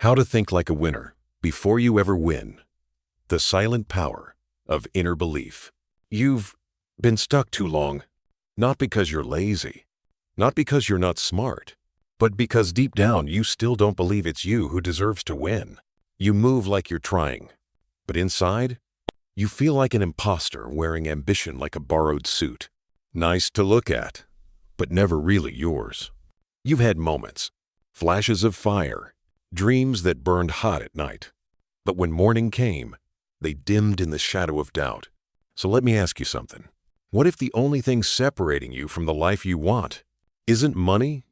How to think like a winner before you ever win. The silent power of inner belief. You've been stuck too long, not because you're lazy, not because you're not smart, but because deep down you still don't believe it's you who deserves to win. You move like you're trying, but inside, you feel like an imposter wearing ambition like a borrowed suit. Nice to look at, but never really yours. You've had moments, flashes of fire, dreams that burned hot at night. But when morning came, they dimmed in the shadow of doubt. So let me ask you something. What if the only thing separating you from the life you want isn't money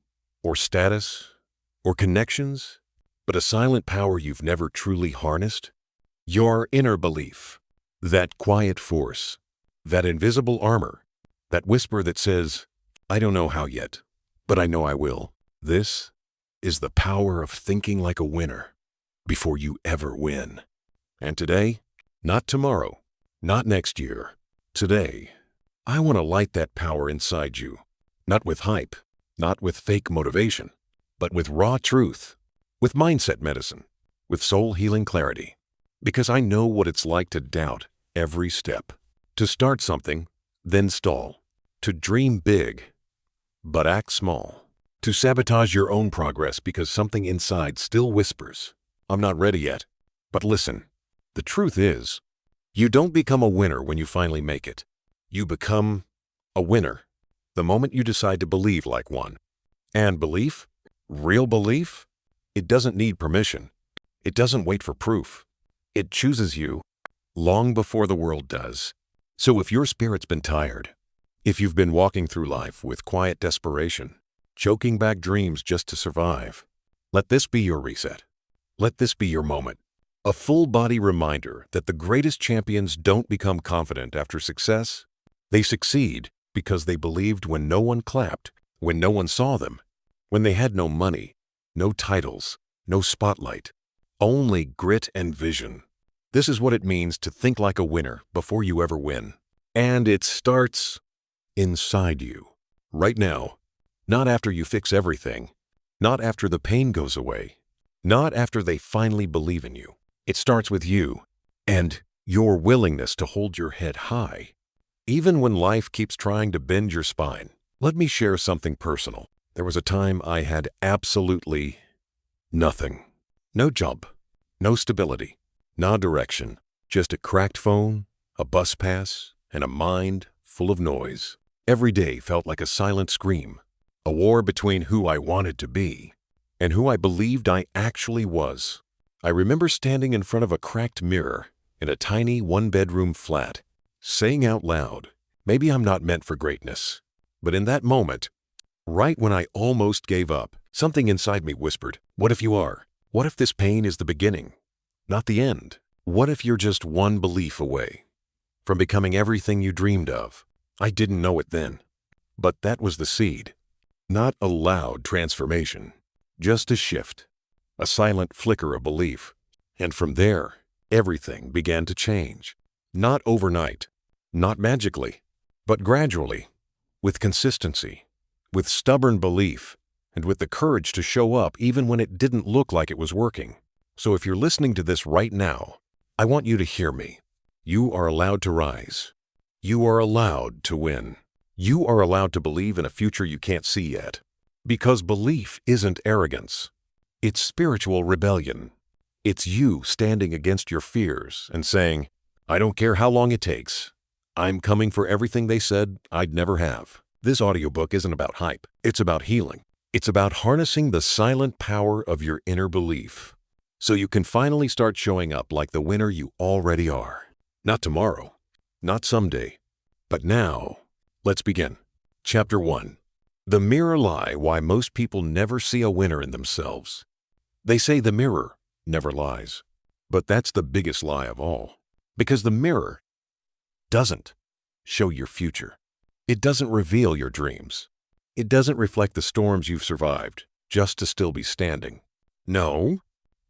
or status or connections, but a silent power you've never truly harnessed? Your inner belief, that quiet force, that invisible armor, that whisper that says, I don't know how yet, but I know I will. This is the power of thinking like a winner before you ever win. And today, not tomorrow, not next year, today, I want to light that power inside you, not with hype, not with fake motivation, but with raw truth, with mindset medicine, with soul healing clarity. Because I know what it's like to doubt every step, to start something, then stall, to dream big, but act small, to sabotage your own progress because something inside still whispers, I'm not ready yet. But listen, the truth is, you don't become a winner when you finally make it. You become a winner the moment you decide to believe like one. And belief, real belief, it doesn't need permission. It doesn't wait for proof. It chooses you long before the world does. So if your spirit's been tired, if you've been walking through life with quiet desperation, choking back dreams just to survive, let this be your reset. Let this be your moment. A full-body reminder that the greatest champions don't become confident after success. They succeed because they believed when no one clapped, when no one saw them, when they had no money, no titles, no spotlight, only grit and vision. This is what it means to think like a winner before you ever win. And it starts inside you, right now. Not after you fix everything, not after the pain goes away, not after they finally believe in you. It starts with you and your willingness to hold your head high, even when life keeps trying to bend your spine. Let me share something personal. There was a time I had absolutely nothing. No job, no stability, no direction, just a cracked phone, a bus pass, and a mind full of noise. Every day felt like a silent scream. A war between who I wanted to be and who I believed I actually was. I remember standing in front of a cracked mirror in a tiny one-bedroom flat, saying out loud, maybe I'm not meant for greatness. But in that moment, right when I almost gave up, something inside me whispered, what if you are? What if this pain is the beginning, not the end? What if you're just one belief away from becoming everything you dreamed of? I didn't know it then, but that was the seed. Not a loud transformation, just a shift, a silent flicker of belief. And from there, everything began to change. Not overnight, not magically, but gradually, with consistency, with stubborn belief, and with the courage to show up even when it didn't look like it was working. So if you're listening to this right now, I want you to hear me. You are allowed to rise. You are allowed to win. You are allowed to believe in a future you can't see yet. Because belief isn't arrogance. It's spiritual rebellion. It's you standing against your fears and saying, I don't care how long it takes. I'm coming for everything they said I'd never have. This audiobook isn't about hype. It's about healing. It's about harnessing the silent power of your inner belief so you can finally start showing up like the winner you already are. Not tomorrow, not someday, but now. Let's begin. Chapter 1. The mirror lie: why most people never see a winner in themselves. They say the mirror never lies, but that's the biggest lie of all. Because the mirror doesn't show your future. It doesn't reveal your dreams. It doesn't reflect the storms you've survived just to still be standing. No,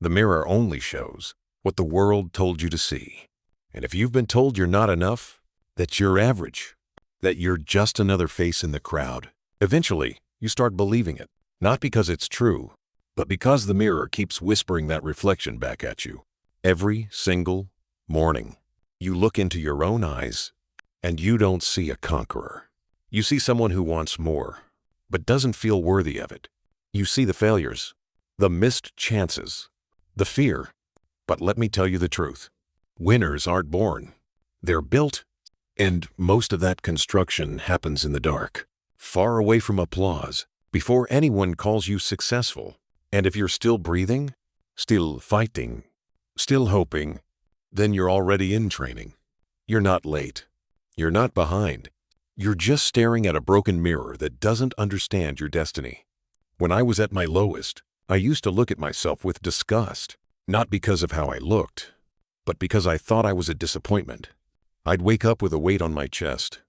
the mirror only shows what the world told you to see. And if you've been told you're not enough, that you're average, that you're just another face in the crowd, eventually you start believing it. Not because it's true, but because the mirror keeps whispering that reflection back at you. Every single morning, you look into your own eyes, and you don't see a conqueror. You see someone who wants more, but doesn't feel worthy of it. You see the failures, the missed chances, the fear. But let me tell you the truth. Winners aren't born. They're built, and most of that construction happens in the dark, far away from applause, before anyone calls you successful. And if you're still breathing, still fighting, still hoping, then you're already in training. You're not late. You're not behind. You're just staring at a broken mirror that doesn't understand your destiny. When I was at my lowest, I used to look at myself with disgust, not because of how I looked, but because I thought I was a disappointment. I'd wake up with a weight on my chest,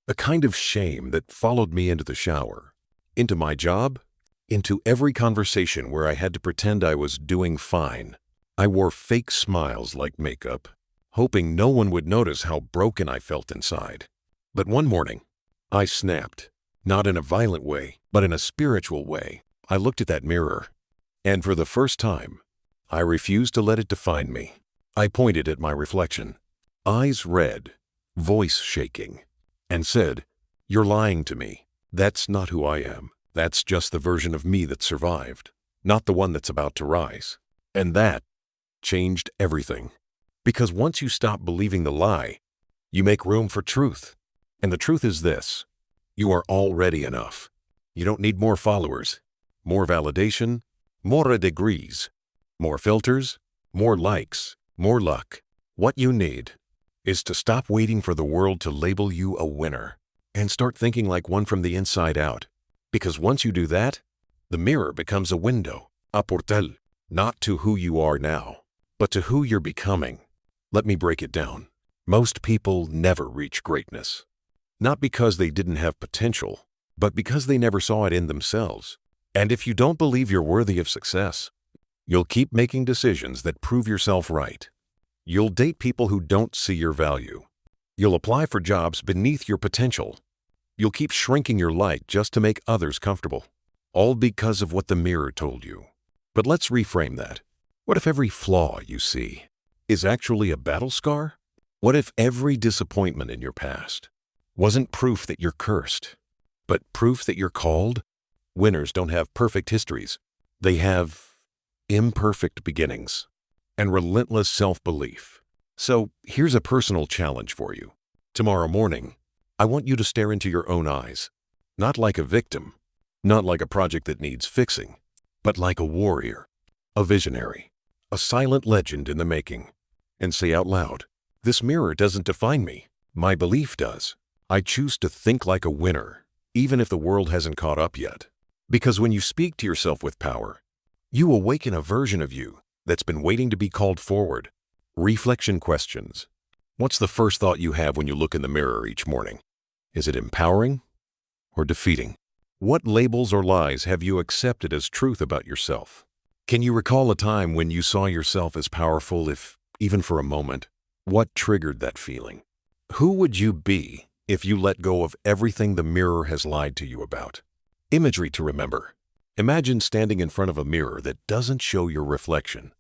a kind of shame that followed me into the shower, into my job, into every conversation where I had to pretend I was doing fine. I wore fake smiles like makeup, hoping no one would notice how broken I felt inside. But one morning, I snapped, not in a violent way, but in a spiritual way. I looked at that mirror, and for the first time, I refused to let it define me. I pointed at my reflection, eyes red, voice shaking, and said, "You're lying to me. That's not who I am. That's just the version of me that survived, not the one that's about to rise." And that changed everything. Because once you stop believing the lie, you make room for truth. And the truth is this: you are already enough. You don't need more followers, more validation, more degrees, more filters, more likes, more luck. What you need is to stop waiting for the world to label you a winner and start thinking like one from the inside out. Because once you do that, the mirror becomes a window, a portal, not to who you are now, but to who you're becoming. Let me break it down. Most people never reach greatness. Not because they didn't have potential, but because they never saw it in themselves. And if you don't believe you're worthy of success, you'll keep making decisions that prove yourself right. You'll date people who don't see your value. You'll apply for jobs beneath your potential. You'll keep shrinking your light just to make others comfortable, all because of what the mirror told you. But let's reframe that. What if every flaw you see is actually a battle scar? What if every disappointment in your past wasn't proof that you're cursed, but proof that you're called? Winners don't have perfect histories. They have imperfect beginnings and relentless self-belief. So here's a personal challenge for you. Tomorrow morning, I want you to stare into your own eyes, not like a victim, not like a project that needs fixing, but like a warrior, a visionary, a silent legend in the making, and say out loud, "This mirror doesn't define me. My belief does. I choose to think like a winner, even if the world hasn't caught up yet." Because when you speak to yourself with power, you awaken a version of you that's been waiting to be called forward. Reflection questions. What's the first thought you have when you look in the mirror each morning? Is it empowering or defeating? What labels or lies have you accepted as truth about yourself? Can you recall a time when you saw yourself as powerful, if even for a moment? What triggered that feeling? Who would you be if you let go of everything the mirror has lied to you about? Imagery to remember. Imagine standing in front of a mirror that doesn't show your reflection,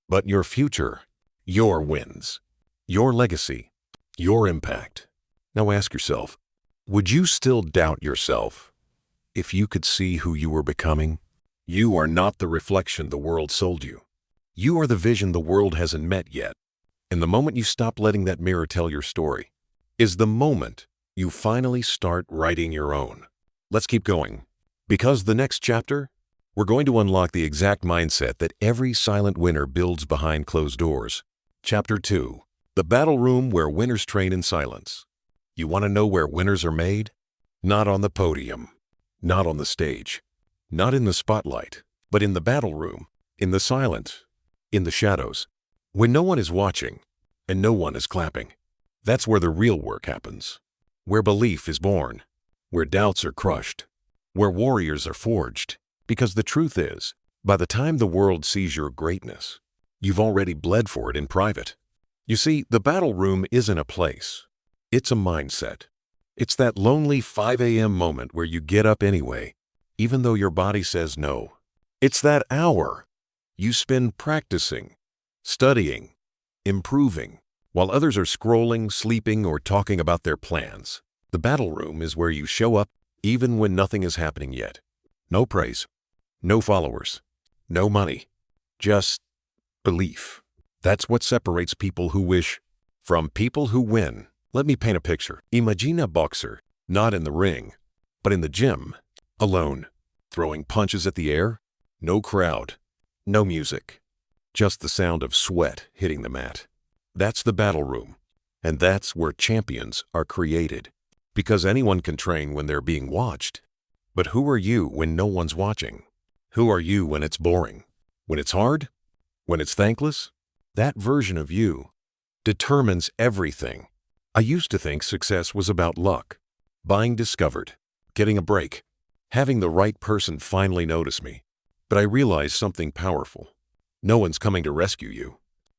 but your future, your wins, your legacy, your impact. Now ask yourself, would you still doubt yourself if you could see who you were becoming? You are not the reflection the world sold you. You are the vision the world hasn't met yet. And the moment you stop letting that mirror tell your story is the moment you finally start writing your own. Let's keep going. Because the next chapter, we're going to unlock the exact mindset that every silent winner builds behind closed doors. Chapter 2. The battle room where winners train in silence. You want to know where winners are made? Not on the podium, not on the stage, not in the spotlight, but in the battle room, in the silence, in the shadows. When no one is watching and no one is clapping, that's where the real work happens. Where belief is born, where doubts are crushed, where warriors are forged. Because the truth is, by the time the world sees your greatness, you've already bled for it in private. You see, the battle room isn't a place. It's a mindset. It's that lonely 5 a.m. moment where you get up anyway, even though your body says no. It's that hour you spend practicing, studying, improving, while others are scrolling, sleeping, or talking about their plans. The battle room is where you show up even when nothing is happening yet. No praise, no followers, no money, just belief. That's what separates people who wish from people who win. Let me paint a picture. Imagine a boxer, not in the ring, but in the gym, alone, throwing punches at the air. No crowd, no music, just the sound of sweat hitting the mat. That's the battle room, and that's where champions are created. Because anyone can train when they're being watched. But who are you when no one's watching? Who are you when it's boring? When it's hard? When it's thankless? That version of you determines everything. I used to think success was about luck, being discovered, getting a break, having the right person finally notice me. But I realized something powerful. No one's coming to rescue you.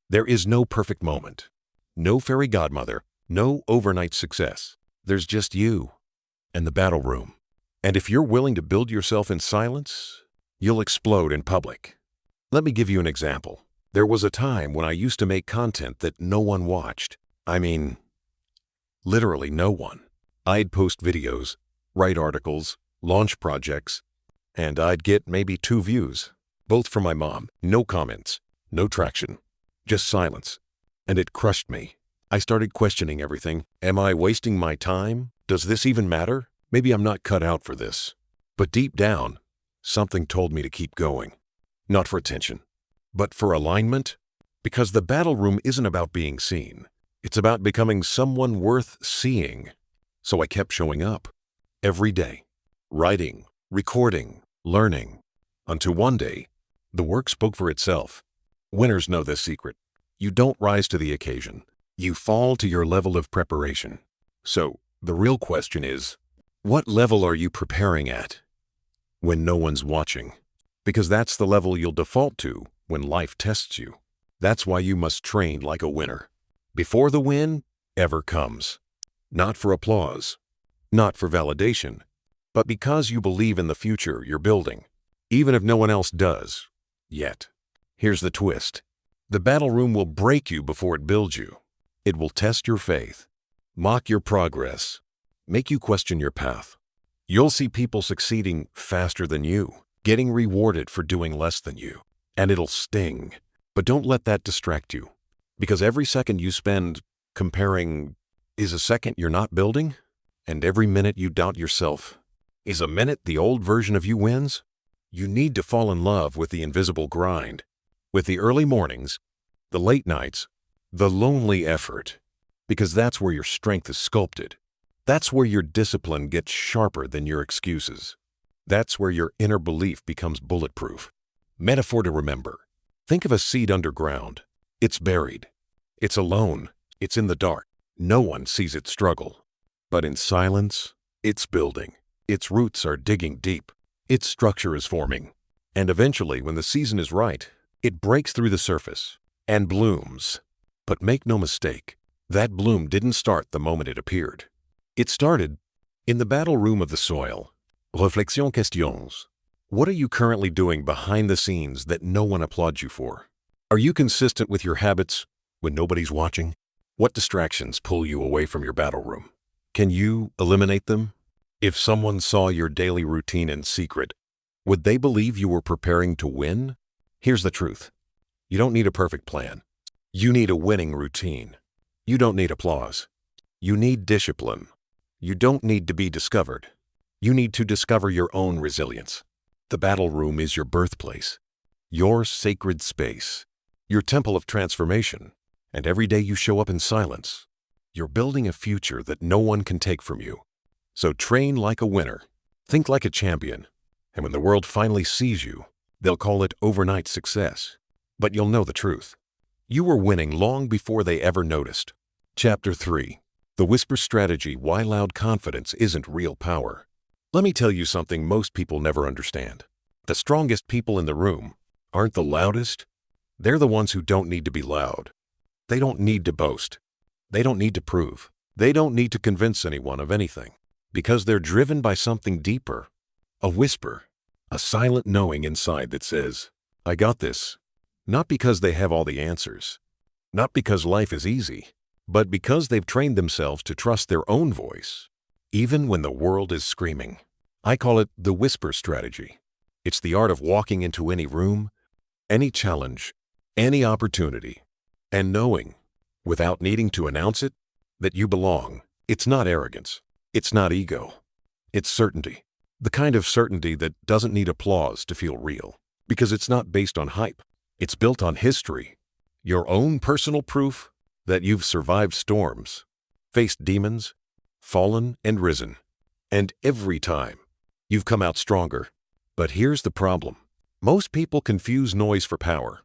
There is no perfect moment, no fairy godmother, no overnight success. There's just you and the battle room. And if you're willing to build yourself in silence, you'll explode in public. Let me give you an example. There was a time when I used to make content that no one watched. I mean, literally no one. I'd post videos, write articles, launch projects, and I'd get maybe 2 views, both from my mom. No comments, no traction, just silence. And it crushed me. I started questioning everything. Am I wasting my time? Does this even matter? Maybe I'm not cut out for this. But deep down, something told me to keep going. Not for attention, but for alignment. Because the battle room isn't about being seen. It's about becoming someone worth seeing. So I kept showing up. Every day. Writing, recording, learning. Until one day, the work spoke for itself. Winners know this secret. You don't rise to the occasion. You fall to your level of preparation. So, the real question is, what level are you preparing at when no one's watching? Because that's the level you'll default to when life tests you. That's why you must train like a winner. Before the win ever comes. Not for applause, not for validation, but because you believe in the future you're building, even if no one else does, yet. Here's the twist. The battle room will break you before it builds you. It will test your faith, mock your progress, make you question your path. You'll see people succeeding faster than you, getting rewarded for doing less than you, and it'll sting. But don't let that distract you, because every second you spend comparing is a second you're not building, and every minute you doubt yourself is a minute the old version of you wins. You need to fall in love with the invisible grind, with the early mornings, the late nights, the lonely effort, because that's where your strength is sculpted. That's where your discipline gets sharper than your excuses. That's where your inner belief becomes bulletproof. Metaphor to remember. Think of a seed underground. It's buried. It's alone. It's in the dark. No one sees it struggle. But in silence, it's building. Its roots are digging deep. Its structure is forming. And eventually, when the season is right, it breaks through the surface and blooms. But make no mistake, that bloom didn't start the moment it appeared. It started in the battle room of the soil. Réflexion questions. What are you currently doing behind the scenes that no one applauds you for? Are you consistent with your habits when nobody's watching? What distractions pull you away from your battle room? Can you eliminate them? If someone saw your daily routine in secret, would they believe you were preparing to win? Here's the truth. You don't need a perfect plan. You need a winning routine. You don't need applause. You need discipline. You don't need to be discovered. You need to discover your own resilience. The battle room is your birthplace, your sacred space, your temple of transformation. And every day you show up in silence, you're building a future that no one can take from you. So train like a winner, think like a champion, and when the world finally sees you, they'll call it overnight success. But you'll know the truth. You were winning long before they ever noticed. Chapter 3. The Whisper Strategy: Why Loud Confidence Isn't Real Power. Let me tell you something most people never understand. The strongest people in the room aren't the loudest. They're the ones who don't need to be loud. They don't need to boast. They don't need to prove. They don't need to convince anyone of anything, because they're driven by something deeper, a whisper, A silent knowing inside that says, I got this. Not because they have all the answers, not because life is easy, but because they've trained themselves to trust their own voice, even when the world is screaming. I call it the whisper strategy. It's the art of walking into any room, any challenge, any opportunity, and knowing, without needing to announce it, that you belong. It's not arrogance. It's not ego. It's certainty. The kind of certainty that doesn't need applause to feel real, because it's not based on hype. It's built on history, your own personal proof that you've survived storms, faced demons, fallen and risen, and every time you've come out stronger. But here's the problem. Most people confuse noise for power.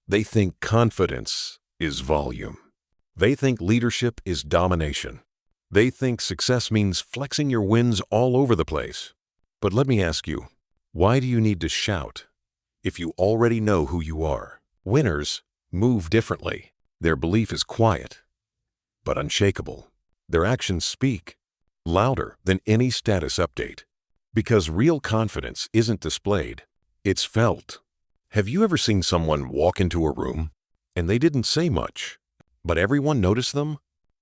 They think confidence is volume. They think leadership is domination. They think success means flexing your wins all over the place. But let me ask you, why do you need to shout if you already know who you are? Winners move differently. Their belief is quiet, but unshakable. Their actions speak louder than any status update. Because real confidence isn't displayed, it's felt. Have you ever seen someone walk into a room and they didn't say much, but everyone noticed them?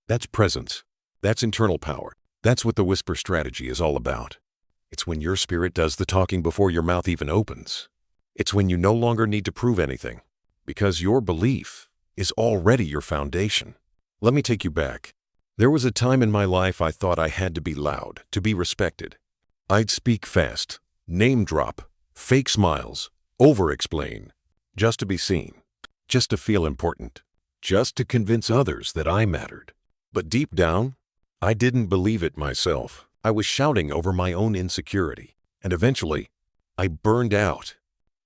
That's presence. That's internal power. That's what the whisper strategy is all about. It's when your spirit does the talking before your mouth even opens. It's when you no longer need to prove anything, because your belief is already your foundation. Let me take you back. There was a time in my life I thought I had to be loud, to be respected. I'd speak fast, name drop, fake smiles, over-explain, just to be seen, just to feel important, just to convince others that I mattered. But deep down, I didn't believe it myself. I was shouting over my own insecurity, and eventually, I burned out.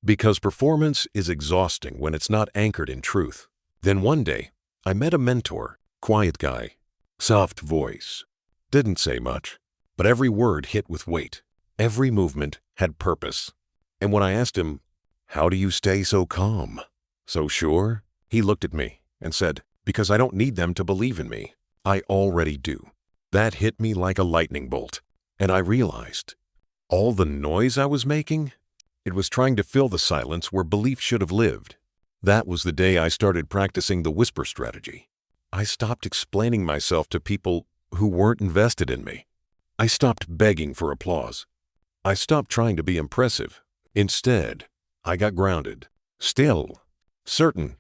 Because performance is exhausting when it's not anchored in truth. Then one day, I met a mentor, quiet guy, soft voice, didn't say much, but every word hit with weight. Every movement had purpose. And when I asked him, how do you stay so calm, so sure? He looked at me and said, because I don't need them to believe in me. I already do. That hit me like a lightning bolt. And I realized all the noise I was making, it was trying to fill the silence where belief should have lived. That was the day I started practicing the whisper strategy. I stopped explaining myself to people who weren't invested in me. I stopped begging for applause. I stopped trying to be impressive. Instead, I got grounded, still, certain,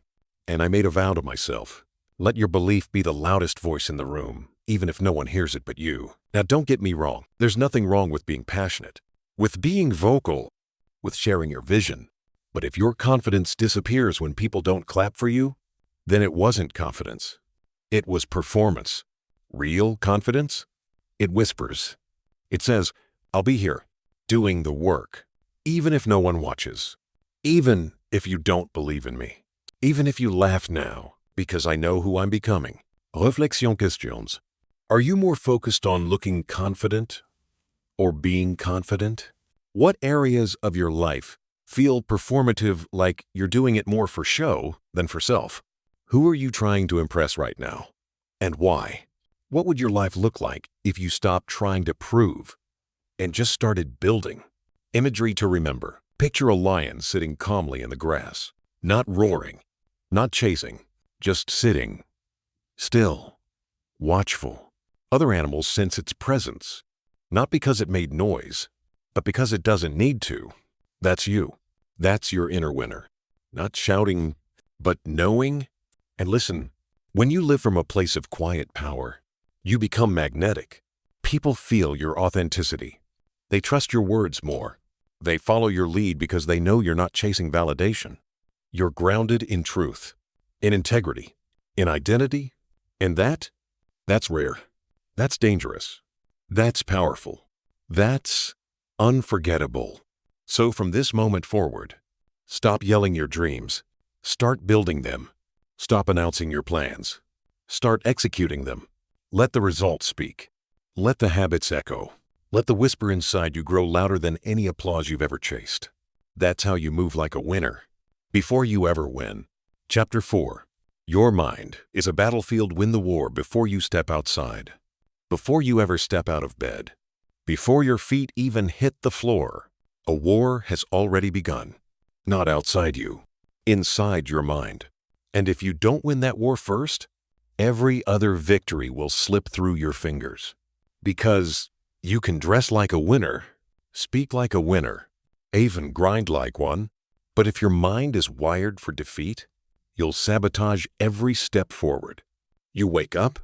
and I made a vow to myself. Let your belief be the loudest voice in the room, even if no one hears it but you. Now, don't get me wrong. There's nothing wrong with being passionate, with being vocal, with sharing your vision. But if your confidence disappears when people don't clap for you, then it wasn't confidence. It was performance. Real confidence? It whispers. It says, I'll be here, doing the work, even if no one watches, even if you don't believe in me, even if you laugh now, because I know who I'm becoming. Réflexion questions. Are you more focused on looking confident or being confident? What areas of your life feel performative, like you're doing it more for show than for self? Who are you trying to impress right now? And why? What would your life look like if you stopped trying to prove and just started building? Imagery to remember. Picture a lion sitting calmly in the grass, not roaring, not chasing, just sitting, still, watchful. Other animals sense its presence, not because it made noise, but because it doesn't need to. That's you. That's your inner winner. Not shouting, but knowing. And listen, when you live from a place of quiet power, you become magnetic. People feel your authenticity. They trust your words more. They follow your lead because they know you're not chasing validation. You're grounded in truth, in integrity, in identity, and that's rare. That's dangerous. That's powerful. That's unforgettable. So from this moment forward, stop yelling your dreams. Start building them. Stop announcing your plans. Start executing them. Let the results speak. Let the habits echo. Let the whisper inside you grow louder than any applause you've ever chased. That's how you move like a winner. Before you ever win. Chapter 4. Your mind is a battlefield. Win the war before you step outside. Before you ever step out of bed. Before your feet even hit the floor. A war has already begun. Not outside you, inside your mind. And if you don't win that war first, every other victory will slip through your fingers. Because you can dress like a winner, speak like a winner, even grind like one, but if your mind is wired for defeat, you'll sabotage every step forward. You wake up,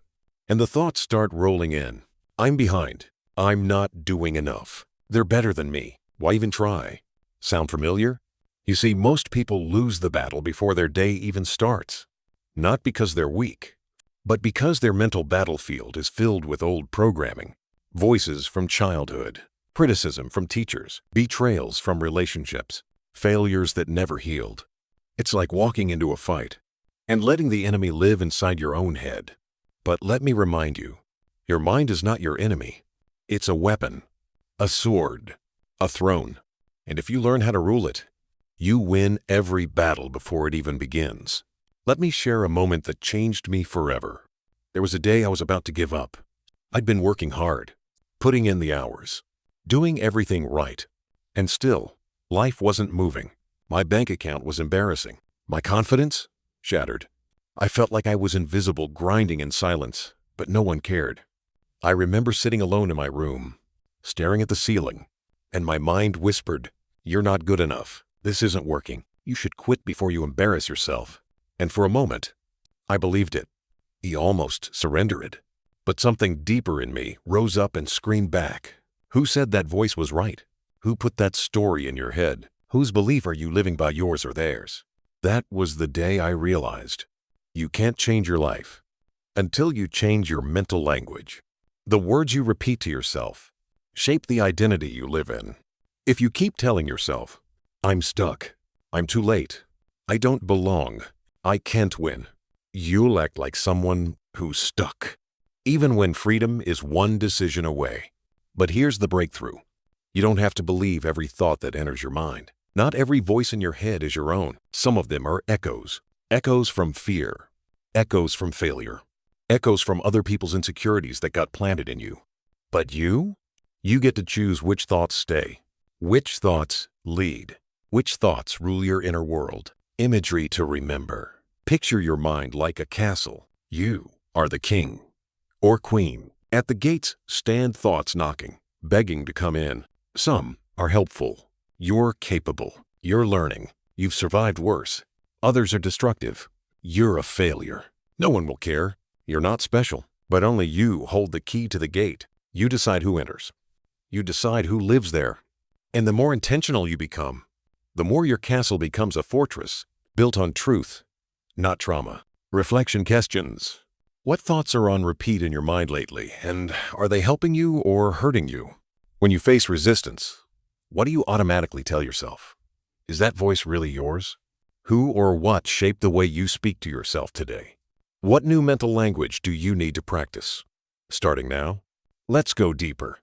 and the thoughts start rolling in. I'm behind. I'm not doing enough. They're better than me. Why even try? Sound familiar? You see, most people lose the battle before their day even starts. Not because they're weak, but because their mental battlefield is filled with old programming, voices from childhood, criticism from teachers, betrayals from relationships, failures that never healed. It's like walking into a fight and letting the enemy live inside your own head. But let me remind you, your mind is not your enemy. It's a weapon, a sword, a throne. And if you learn how to rule it, you win every battle before it even begins. Let me share a moment that changed me forever. There was a day I was about to give up. I'd been working hard, putting in the hours, doing everything right. And still, life wasn't moving. My bank account was embarrassing. My confidence? Shattered. I felt like I was invisible, grinding in silence, but no one cared. I remember sitting alone in my room, staring at the ceiling, and my mind whispered, "You're not good enough. This isn't working. You should quit before you embarrass yourself." And for a moment, I believed it. He almost surrendered. But something deeper in me rose up and screamed back. Who said that voice was right? Who put that story in your head? Whose belief are you living by, yours or theirs? That was the day I realized you can't change your life until you change your mental language. The words you repeat to yourself shape the identity you live in. If you keep telling yourself, "I'm stuck, I'm too late, I don't belong, I can't win," you'll act like someone who's stuck, even when freedom is one decision away. But here's the breakthrough. You don't have to believe every thought that enters your mind. Not every voice in your head is your own. Some of them are echoes. Echoes from fear. Echoes from failure. Echoes from other people's insecurities that got planted in you. But you get to choose which thoughts stay, which thoughts lead, which thoughts rule your inner world. Imagery to remember. Picture your mind like a castle. You are the king or queen. At the gates stand thoughts knocking, begging to come in. Some are helpful. You're capable. You're learning. You've survived worse. Others are destructive. You're a failure. No one will care. You're not special, but only you hold the key to the gate. You decide who enters. You decide who lives there. And the more intentional you become, the more your castle becomes a fortress built on truth, not trauma. Reflection questions. What thoughts are on repeat in your mind lately, and are they helping you or hurting you? When you face resistance, what do you automatically tell yourself? Is that voice really yours? Who or what shaped the way you speak to yourself today? What new mental language do you need to practice? Starting now, let's go deeper.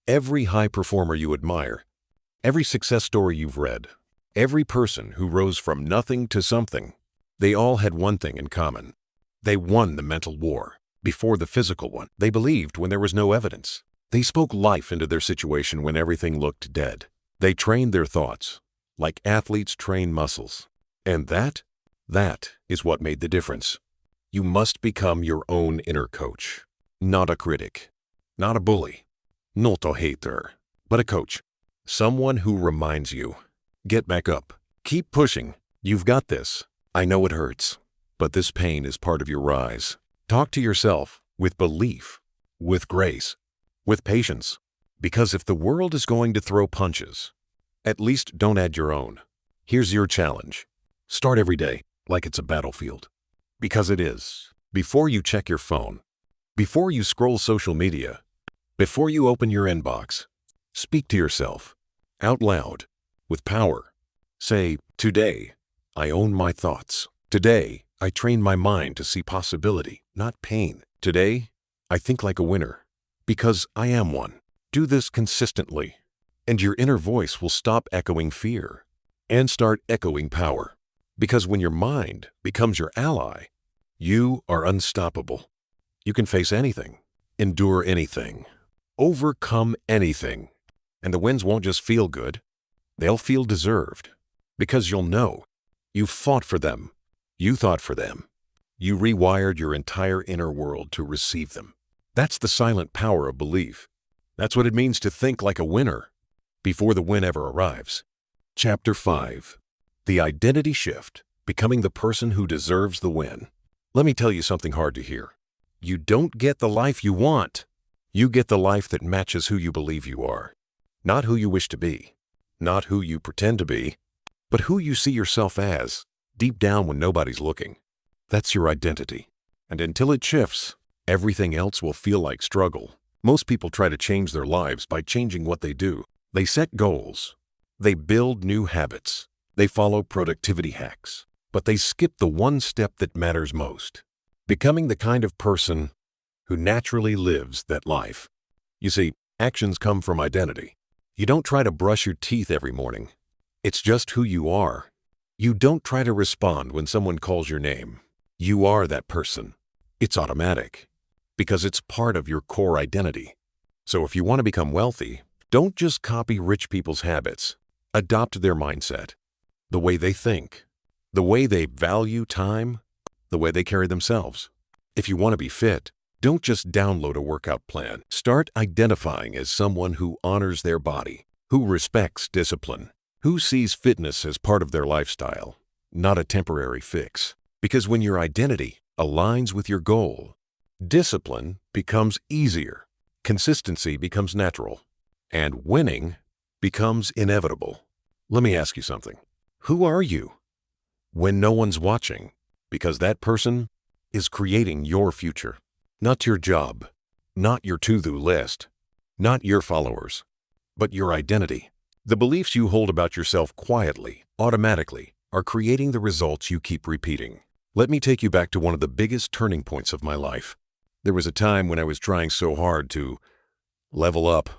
Every high performer you admire, every success story you've read, every person who rose from nothing to something, they all had one thing in common. They won the mental war before the physical one. They believed when there was no evidence. They spoke life into their situation when everything looked dead. They trained their thoughts like athletes train muscles. And that is what made the difference. You must become your own inner coach, not a critic, not a bully, not a hater, but a coach. Someone who reminds you, get back up, keep pushing, you've got this. I know it hurts, but this pain is part of your rise. Talk to yourself with belief, with grace, with patience. Because if the world is going to throw punches, at least don't add your own. Here's your challenge. Start every day like it's a battlefield. Because it is. Before you check your phone, before you scroll social media, before you open your inbox, speak to yourself out loud with power. Say, today, I own my thoughts. Today, I train my mind to see possibility, not pain. Today, I think like a winner because I am one. Do this consistently, and your inner voice will stop echoing fear and start echoing power. Because when your mind becomes your ally, you are unstoppable. You can face anything, endure anything, overcome anything, and the wins won't just feel good. They'll feel deserved because you'll know you fought for them. You thought for them. You rewired your entire inner world to receive them. That's the silent power of belief. That's what it means to think like a winner before the win ever arrives. Chapter 5. The Identity Shift, Becoming the Person Who Deserves the Win. Let me tell you something hard to hear. You don't get the life you want. You get the life that matches who you believe you are. Not who you wish to be. Not who you pretend to be. But who you see yourself as, deep down when nobody's looking. That's your identity. And until it shifts, everything else will feel like struggle. Most people try to change their lives by changing what they do. They set goals. They build new habits. They follow productivity hacks. But they skip the one step that matters most. Becoming the kind of person who naturally lives that life. You see, actions come from identity. You don't try to brush your teeth every morning. It's just who you are. You don't try to respond when someone calls your name. You are that person. It's automatic because it's part of your core identity. So if you want to become wealthy, don't just copy rich people's habits. Adopt their mindset, the way they think, the way they value time, the way they carry themselves. If you want to be fit, don't just download a workout plan. Start identifying as someone who honors their body, who respects discipline, who sees fitness as part of their lifestyle, not a temporary fix. Because when your identity aligns with your goal, discipline becomes easier, consistency becomes natural, and winning becomes inevitable. Let me ask you something. Who are you when no one's watching? Because that person is creating your future. Not your job, not your to-do list, not your followers, but your identity. The beliefs you hold about yourself quietly, automatically, are creating the results you keep repeating. Let me take you back to one of the biggest turning points of my life. There was a time when I was trying so hard to level up.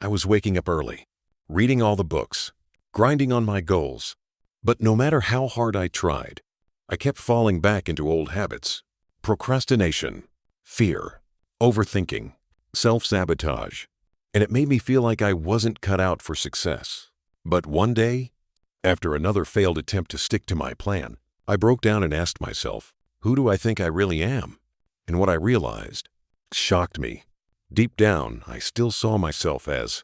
I was waking up early, reading all the books, grinding on my goals. But no matter how hard I tried, I kept falling back into old habits. Procrastination, fear, overthinking, self-sabotage. And it made me feel like I wasn't cut out for success. But one day, after another failed attempt to stick to my plan, I broke down and asked myself, who do I think I really am? And what I realized shocked me. Deep down, I still saw myself as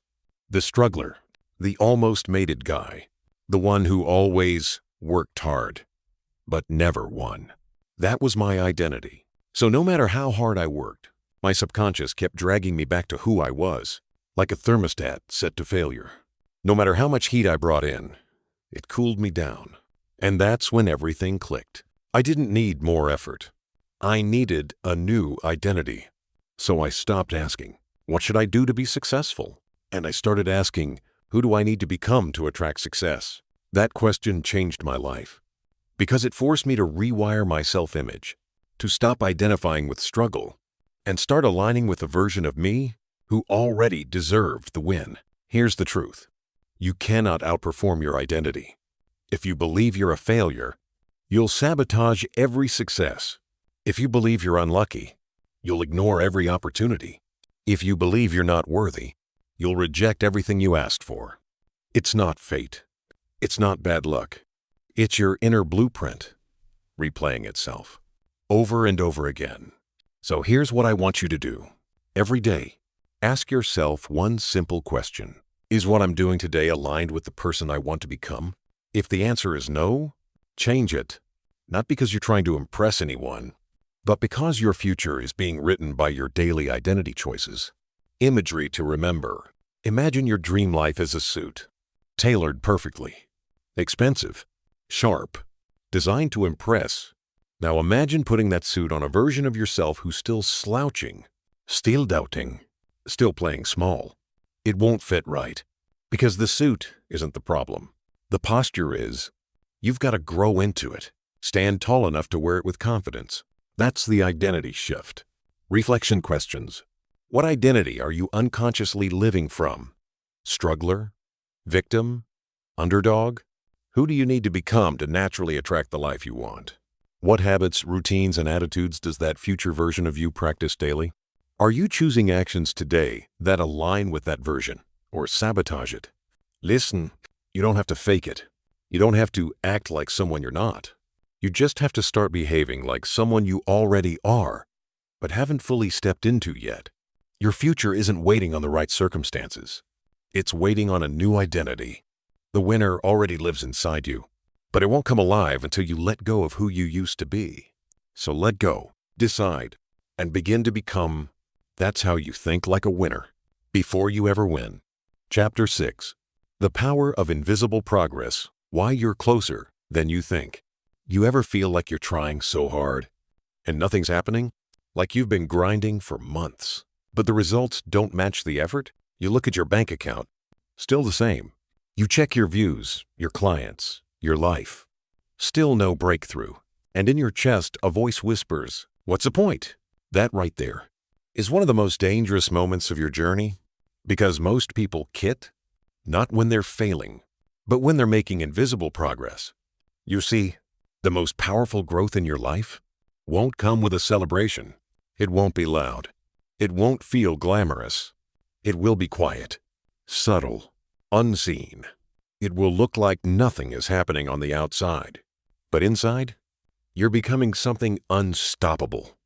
the struggler, the almost made it guy, the one who always worked hard, but never won. That was my identity. So no matter how hard I worked, my subconscious kept dragging me back to who I was, like a thermostat set to failure. No matter how much heat I brought in, it cooled me down. And that's when everything clicked. I didn't need more effort. I needed a new identity. So I stopped asking, what should I do to be successful? And I started asking, who do I need to become to attract success? That question changed my life because it forced me to rewire my self-image, to stop identifying with struggle, and start aligning with a version of me who already deserved the win. Here's the truth. You cannot outperform your identity. If you believe you're a failure, you'll sabotage every success. If you believe you're unlucky, you'll ignore every opportunity. If you believe you're not worthy, you'll reject everything you asked for. It's not fate. It's not bad luck. It's your inner blueprint replaying itself over and over again. So here's what I want you to do. Every day, ask yourself one simple question. Is what I'm doing today aligned with the person I want to become? If the answer is no, change it. Not because you're trying to impress anyone, but because your future is being written by your daily identity choices. Imagery to remember. Imagine your dream life as a suit, tailored perfectly, expensive, sharp, designed to impress. Now imagine putting that suit on a version of yourself who's still slouching, still doubting, still playing small. It won't fit right because the suit isn't the problem. The posture is. You've got to grow into it. Stand tall enough to wear it with confidence. That's the identity shift. Reflection questions. What identity are you unconsciously living from? Struggler? Victim? Underdog? Who do you need to become to naturally attract the life you want? What habits, routines, and attitudes does that future version of you practice daily? Are you choosing actions today that align with that version or sabotage it? Listen, You don't have to fake it. You don't have to act like someone you're not. You just have to start behaving like someone you already are, but haven't fully stepped into yet. Your future isn't waiting on the right circumstances. It's waiting on a new identity. The winner already lives inside you, but it won't come alive until you let go of who you used to be. So let go, decide, and begin to become. That's how you think like a winner, before you ever win. Chapter 6. The Power of Invisible Progress. Why you're closer than you think. You ever feel like you're trying so hard and nothing's happening? Like you've been grinding for months, but the results don't match the effort? You look at your bank account, still the same. You check your views, your clients, your life. Still no breakthrough. And in your chest, a voice whispers, "What's the point?" That right there is one of the most dangerous moments of your journey, because most people quit, not when they're failing, but when they're making invisible progress. You see, the most powerful growth in your life won't come with a celebration. It won't be loud. It won't feel glamorous. It will be quiet, subtle, unseen. It will look like nothing is happening on the outside, but inside, you're becoming something unstoppable.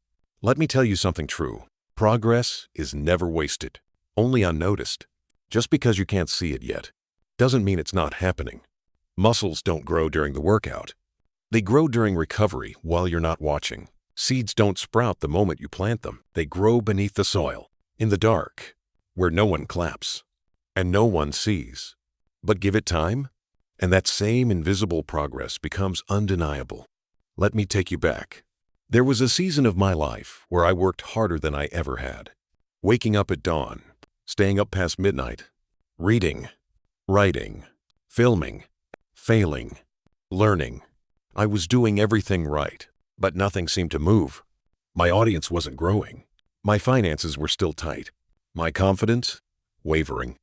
Let me tell you something true. Progress is never wasted, only unnoticed. Just because you can't see it yet doesn't mean it's not happening. Muscles don't grow during the workout. They grow during recovery while you're not watching. Seeds don't sprout the moment you plant them. They grow beneath the soil, in the dark, where no one claps and no one sees. But give it time, and that same invisible progress becomes undeniable. Let me take you back. There was a season of my life where I worked harder than I ever had. Waking up at dawn, staying up past midnight, reading, writing, filming, failing, learning. I was doing everything right, but nothing seemed to move. My audience wasn't growing. My finances were still tight. My confidence, wavering.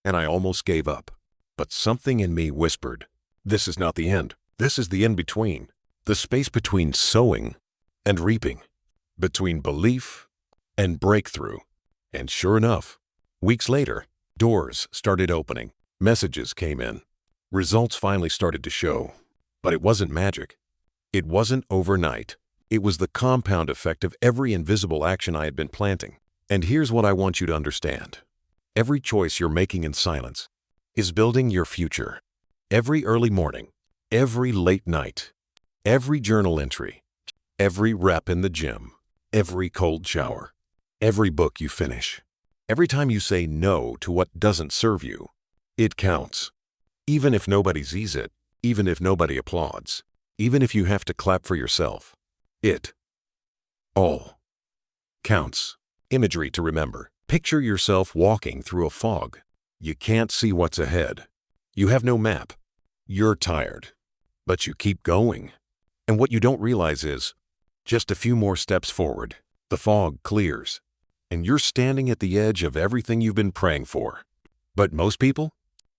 And I almost gave up. But something in me whispered, this is not the end. This is the in-between. The space between sowing and reaping. Between belief and breakthrough. And sure enough, weeks later, doors started opening. Messages came in. Results finally started to show. But it wasn't magic. It wasn't overnight. It was the compound effect of every invisible action I had been planting. And here's what I want you to understand. Every choice you're making in silence is building your future. Every early morning, every late night, every journal entry, every rep in the gym, every cold shower, every book you finish, every time you say no to what doesn't serve you, it counts. Even if nobody sees it, even if nobody applauds, even if you have to clap for yourself, it all counts. Imagery to remember. Picture yourself walking through a fog. You can't see what's ahead. You have no map. You're tired, but you keep going. And what you don't realize is, just a few more steps forward, the fog clears, and you're standing at the edge of everything you've been praying for. But most people,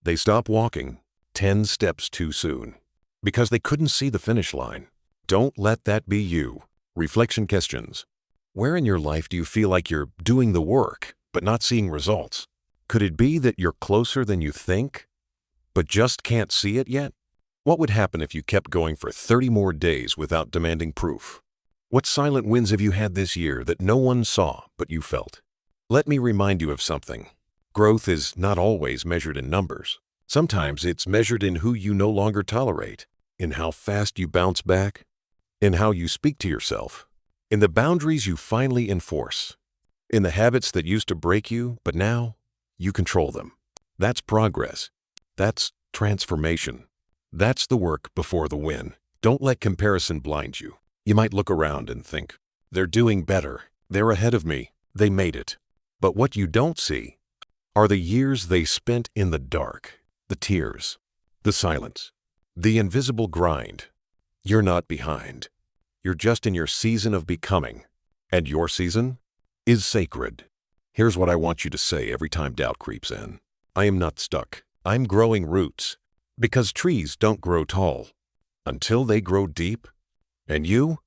they stop walking 10 steps too soon because they couldn't see the finish line. Don't let that be you. Reflection questions. Where in your life do you feel like you're doing the work but not seeing results? Could it be that you're closer than you think, but just can't see it yet? What would happen if you kept going for 30 more days without demanding proof? What silent wins have you had this year that no one saw but you felt? Let me remind you of something. Growth is not always measured in numbers. Sometimes it's measured in who you no longer tolerate, in how fast you bounce back, in how you speak to yourself, in the boundaries you finally enforce, in the habits that used to break you, but now you control them. That's progress. That's transformation. That's the work before the win. Don't let comparison blind you. You might look around and think, they're doing better. They're ahead of me. They made it. But what you don't see are the years they spent in the dark, the tears, the silence, the invisible grind. You're not behind. You're just in your season of becoming. And your season is sacred. Here's what I want you to say every time doubt creeps in. I am not stuck. I'm growing roots. Because trees don't grow tall until they grow deep. And you're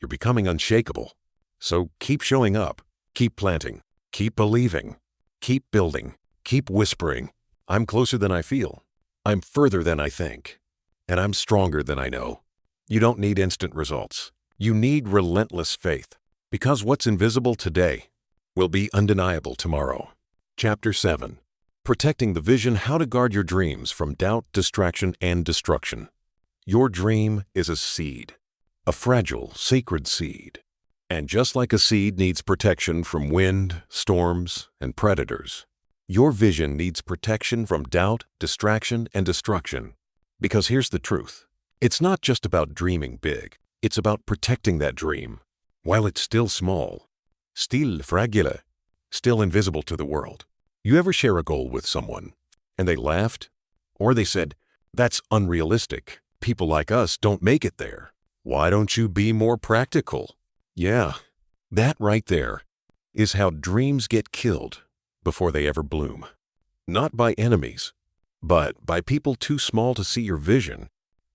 becoming unshakable. So keep showing up. Keep planting. Keep believing. Keep building. Keep whispering. I'm closer than I feel. I'm further than I think, and I'm stronger than I know. You don't need instant results. You need relentless faith, because what's invisible today will be undeniable tomorrow. Chapter 7. Protecting the Vision: How to Guard Your Dreams from Doubt, Distraction, and Destruction. Your dream is a seed, a fragile, sacred seed. And just like a seed needs protection from wind, storms, and predators, your vision needs protection from doubt, distraction, and destruction. Because here's the truth. It's not just about dreaming big. It's about protecting that dream while it's still small, still fragile, still invisible to the world. You ever share a goal with someone and they laughed? Or they said, "That's unrealistic. People like us don't make it there. Why don't you be more practical?" Yeah, that right there is how dreams get killed before they ever bloom. Not by enemies, but by people too small to see your vision.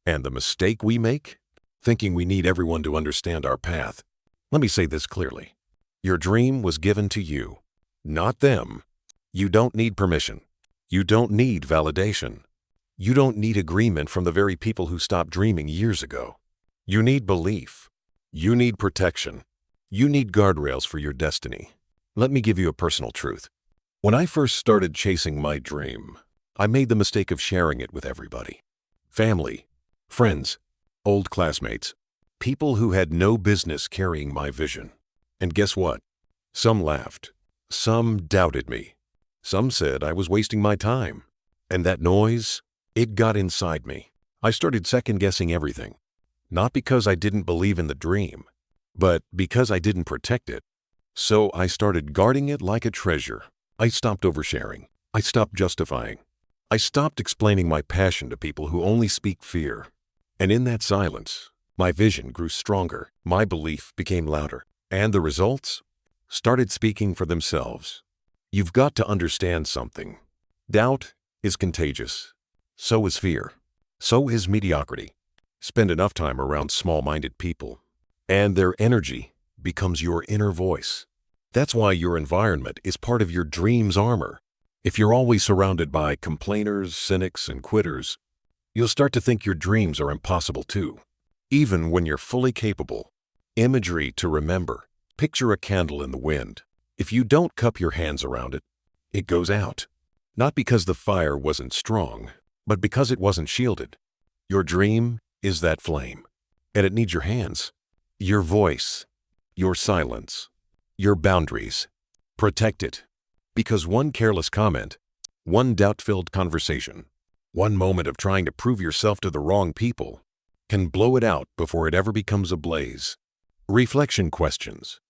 And the mistake we make? Thinking we need everyone to understand our path. Let me say this clearly. Your dream was given to you, not them. You don't need permission. You don't need validation. You don't need agreement from the very people who stopped dreaming years ago. You need belief. You need protection. You need guardrails for your destiny. Let me give you a personal truth. When I first started chasing my dream, I made the mistake of sharing it with everybody. Family, friends, old classmates, people who had no business carrying my vision. And guess what? Some laughed. Some doubted me. Some said I was wasting my time. And that noise, it got inside me. I started second-guessing everything. Not because I didn't believe in the dream, but because I didn't protect it. So I started guarding it like a treasure. I stopped oversharing. I stopped justifying. I stopped explaining my passion to people who only speak fear. And in that silence, my vision grew stronger, my belief became louder, and the results started speaking for themselves. You've got to understand something. Doubt is contagious. So is fear. So is mediocrity. Spend enough time around small-minded people, and their energy becomes your inner voice. That's why your environment is part of your dream's armor. If you're always surrounded by complainers, cynics, and quitters, you'll start to think your dreams are impossible too, even when you're fully capable. Imagery to remember. Picture a candle in the wind. If you don't cup your hands around it, it goes out. Not because the fire wasn't strong, but because it wasn't shielded. Your dream is that flame, and it needs your hands, your voice, your silence, your boundaries. Protect it, because one careless comment, one doubt-filled conversation, one moment of trying to prove yourself to the wrong people can blow it out before it ever becomes a blaze. Reflection questions.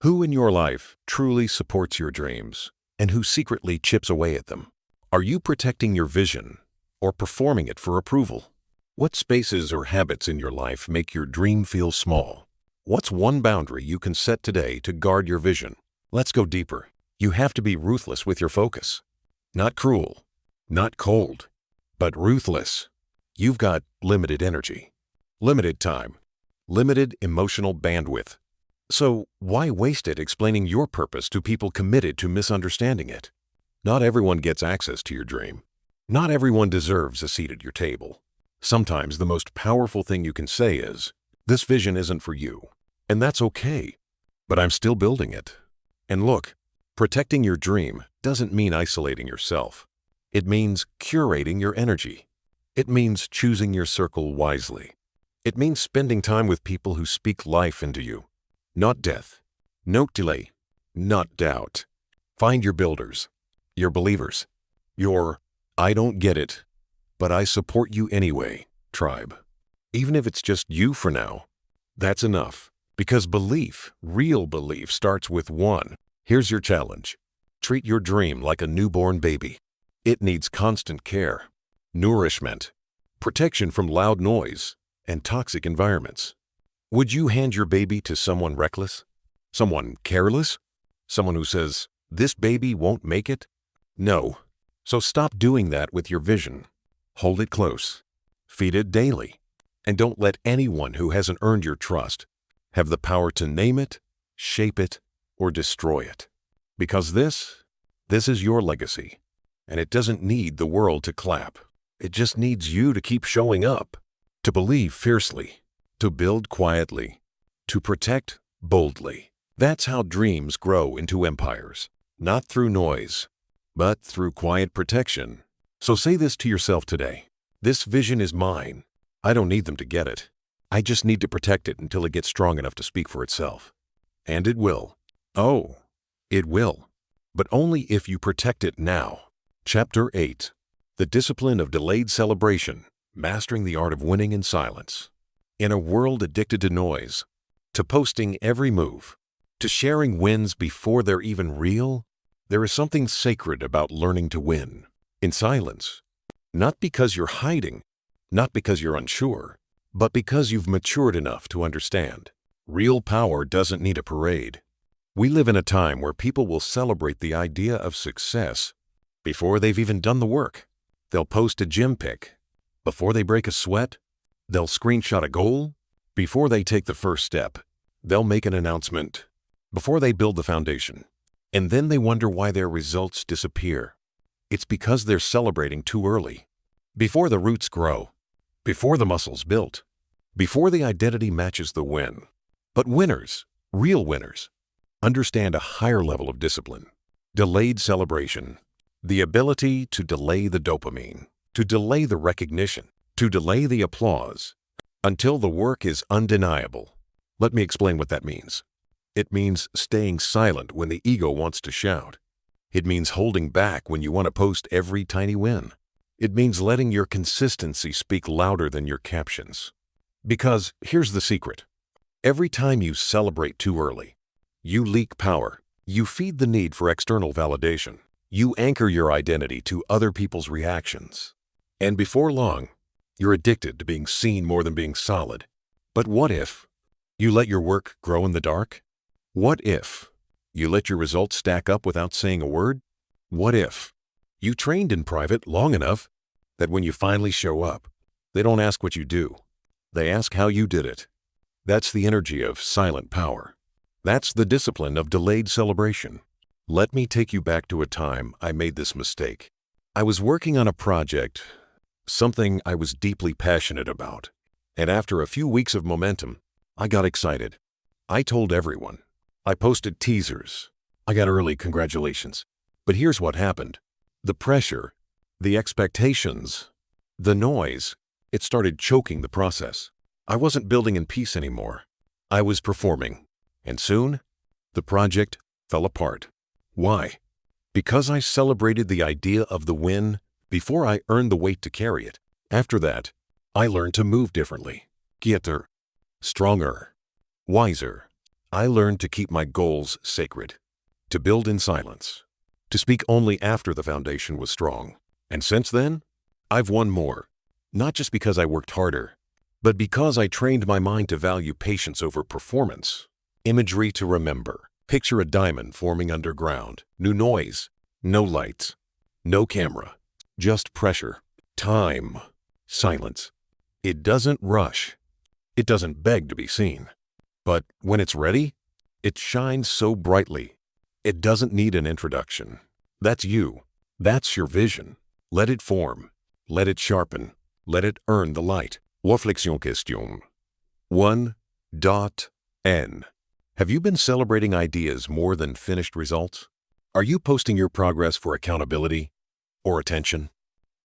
Who in your life truly supports your dreams, and who secretly chips away at them? Are you protecting your vision or performing it for approval? What spaces or habits in your life make your dream feel small? What's one boundary you can set today to guard your vision? Let's go deeper. You have to be ruthless with your focus. Not cruel, not cold, but ruthless. You've got limited energy, limited time, limited emotional bandwidth. So why waste it explaining your purpose to people committed to misunderstanding it? Not everyone gets access to your dream. Not everyone deserves a seat at your table. Sometimes the most powerful thing you can say is, "This vision isn't for you." And that's okay, but I'm still building it. And look, protecting your dream doesn't mean isolating yourself. It means curating your energy. It means choosing your circle wisely. It means spending time with people who speak life into you, not death. No delay, not doubt. Find your builders, your believers, your "I don't get it, but I support you anyway" tribe. Even if it's just you for now, that's enough. Because belief, real belief, starts with one. Here's your challenge. Treat your dream like a newborn baby. It needs constant care, nourishment, protection from loud noise, and toxic environments. Would you hand your baby to someone reckless? Someone careless? Someone who says, "This baby won't make it"? No. So stop doing that with your vision. Hold it close. Feed it daily. And don't let anyone who hasn't earned your trust have the power to name it, shape it, or destroy it. Because this is your legacy, and it doesn't need the world to clap. It just needs you to keep showing up, to believe fiercely, to build quietly, to protect boldly. That's how dreams grow into empires, not through noise, but through quiet protection. So say this to yourself today. This vision is mine. I don't need them to get it. I just need to protect it until it gets strong enough to speak for itself. And it will. Oh, it will. But only if you protect it now. Chapter 8. The Discipline of Delayed Celebration, Mastering the Art of Winning in Silence. In a world addicted to noise, to posting every move, to sharing wins before they're even real, there is something sacred about learning to win in silence. Not because you're hiding, not because you're unsure, but because you've matured enough to understand. Real power doesn't need a parade. We live in a time where people will celebrate the idea of success before they've even done the work. They'll post a gym pic. Before they break a sweat, they'll screenshot a goal. Before they take the first step, they'll make an announcement. Before they build the foundation. And then they wonder why their results disappear. It's because they're celebrating too early. Before the roots grow. Before the muscles built. Before the identity matches the win. But winners, real winners, understand a higher level of discipline. Delayed celebration. The ability to delay the dopamine, to delay the recognition, to delay the applause, until the work is undeniable. Let me explain what that means. It means staying silent when the ego wants to shout. It means holding back when you want to post every tiny win. It means letting your consistency speak louder than your captions. Because here's the secret. Every time you celebrate too early, you leak power. You feed the need for external validation. You anchor your identity to other people's reactions. And before long, you're addicted to being seen more than being solid. But what if you let your work grow in the dark? What if you let your results stack up without saying a word? What if you trained in private long enough that when you finally show up, they don't ask what you do. They ask how you did it. That's the energy of silent power. That's the discipline of delayed celebration. Let me take you back to a time I made this mistake. I was working on a project, something I was deeply passionate about. And after a few weeks of momentum, I got excited. I told everyone. I posted teasers. I got early congratulations. But here's what happened. The pressure, the expectations, the noise, it started choking the process. I wasn't building in peace anymore. I was performing. And soon, the project fell apart. Why? Because I celebrated the idea of the win before I earned the weight to carry it. After that, I learned to move differently. Quieter, stronger, wiser. I learned to keep my goals sacred, to build in silence, to speak only after the foundation was strong. And since then, I've won more, not just because I worked harder, but because I trained my mind to value patience over performance. Imagery to remember. Picture a diamond forming underground. No noise, no lights, no camera, just pressure, time, silence. It doesn't rush. It doesn't beg to be seen. But when it's ready, it shines so brightly. It doesn't need an introduction. That's you. That's your vision. Let it form. Let it sharpen. Let it earn the light. Réflexion question. 1.N. Have you been celebrating ideas more than finished results? Are you posting your progress for accountability or attention?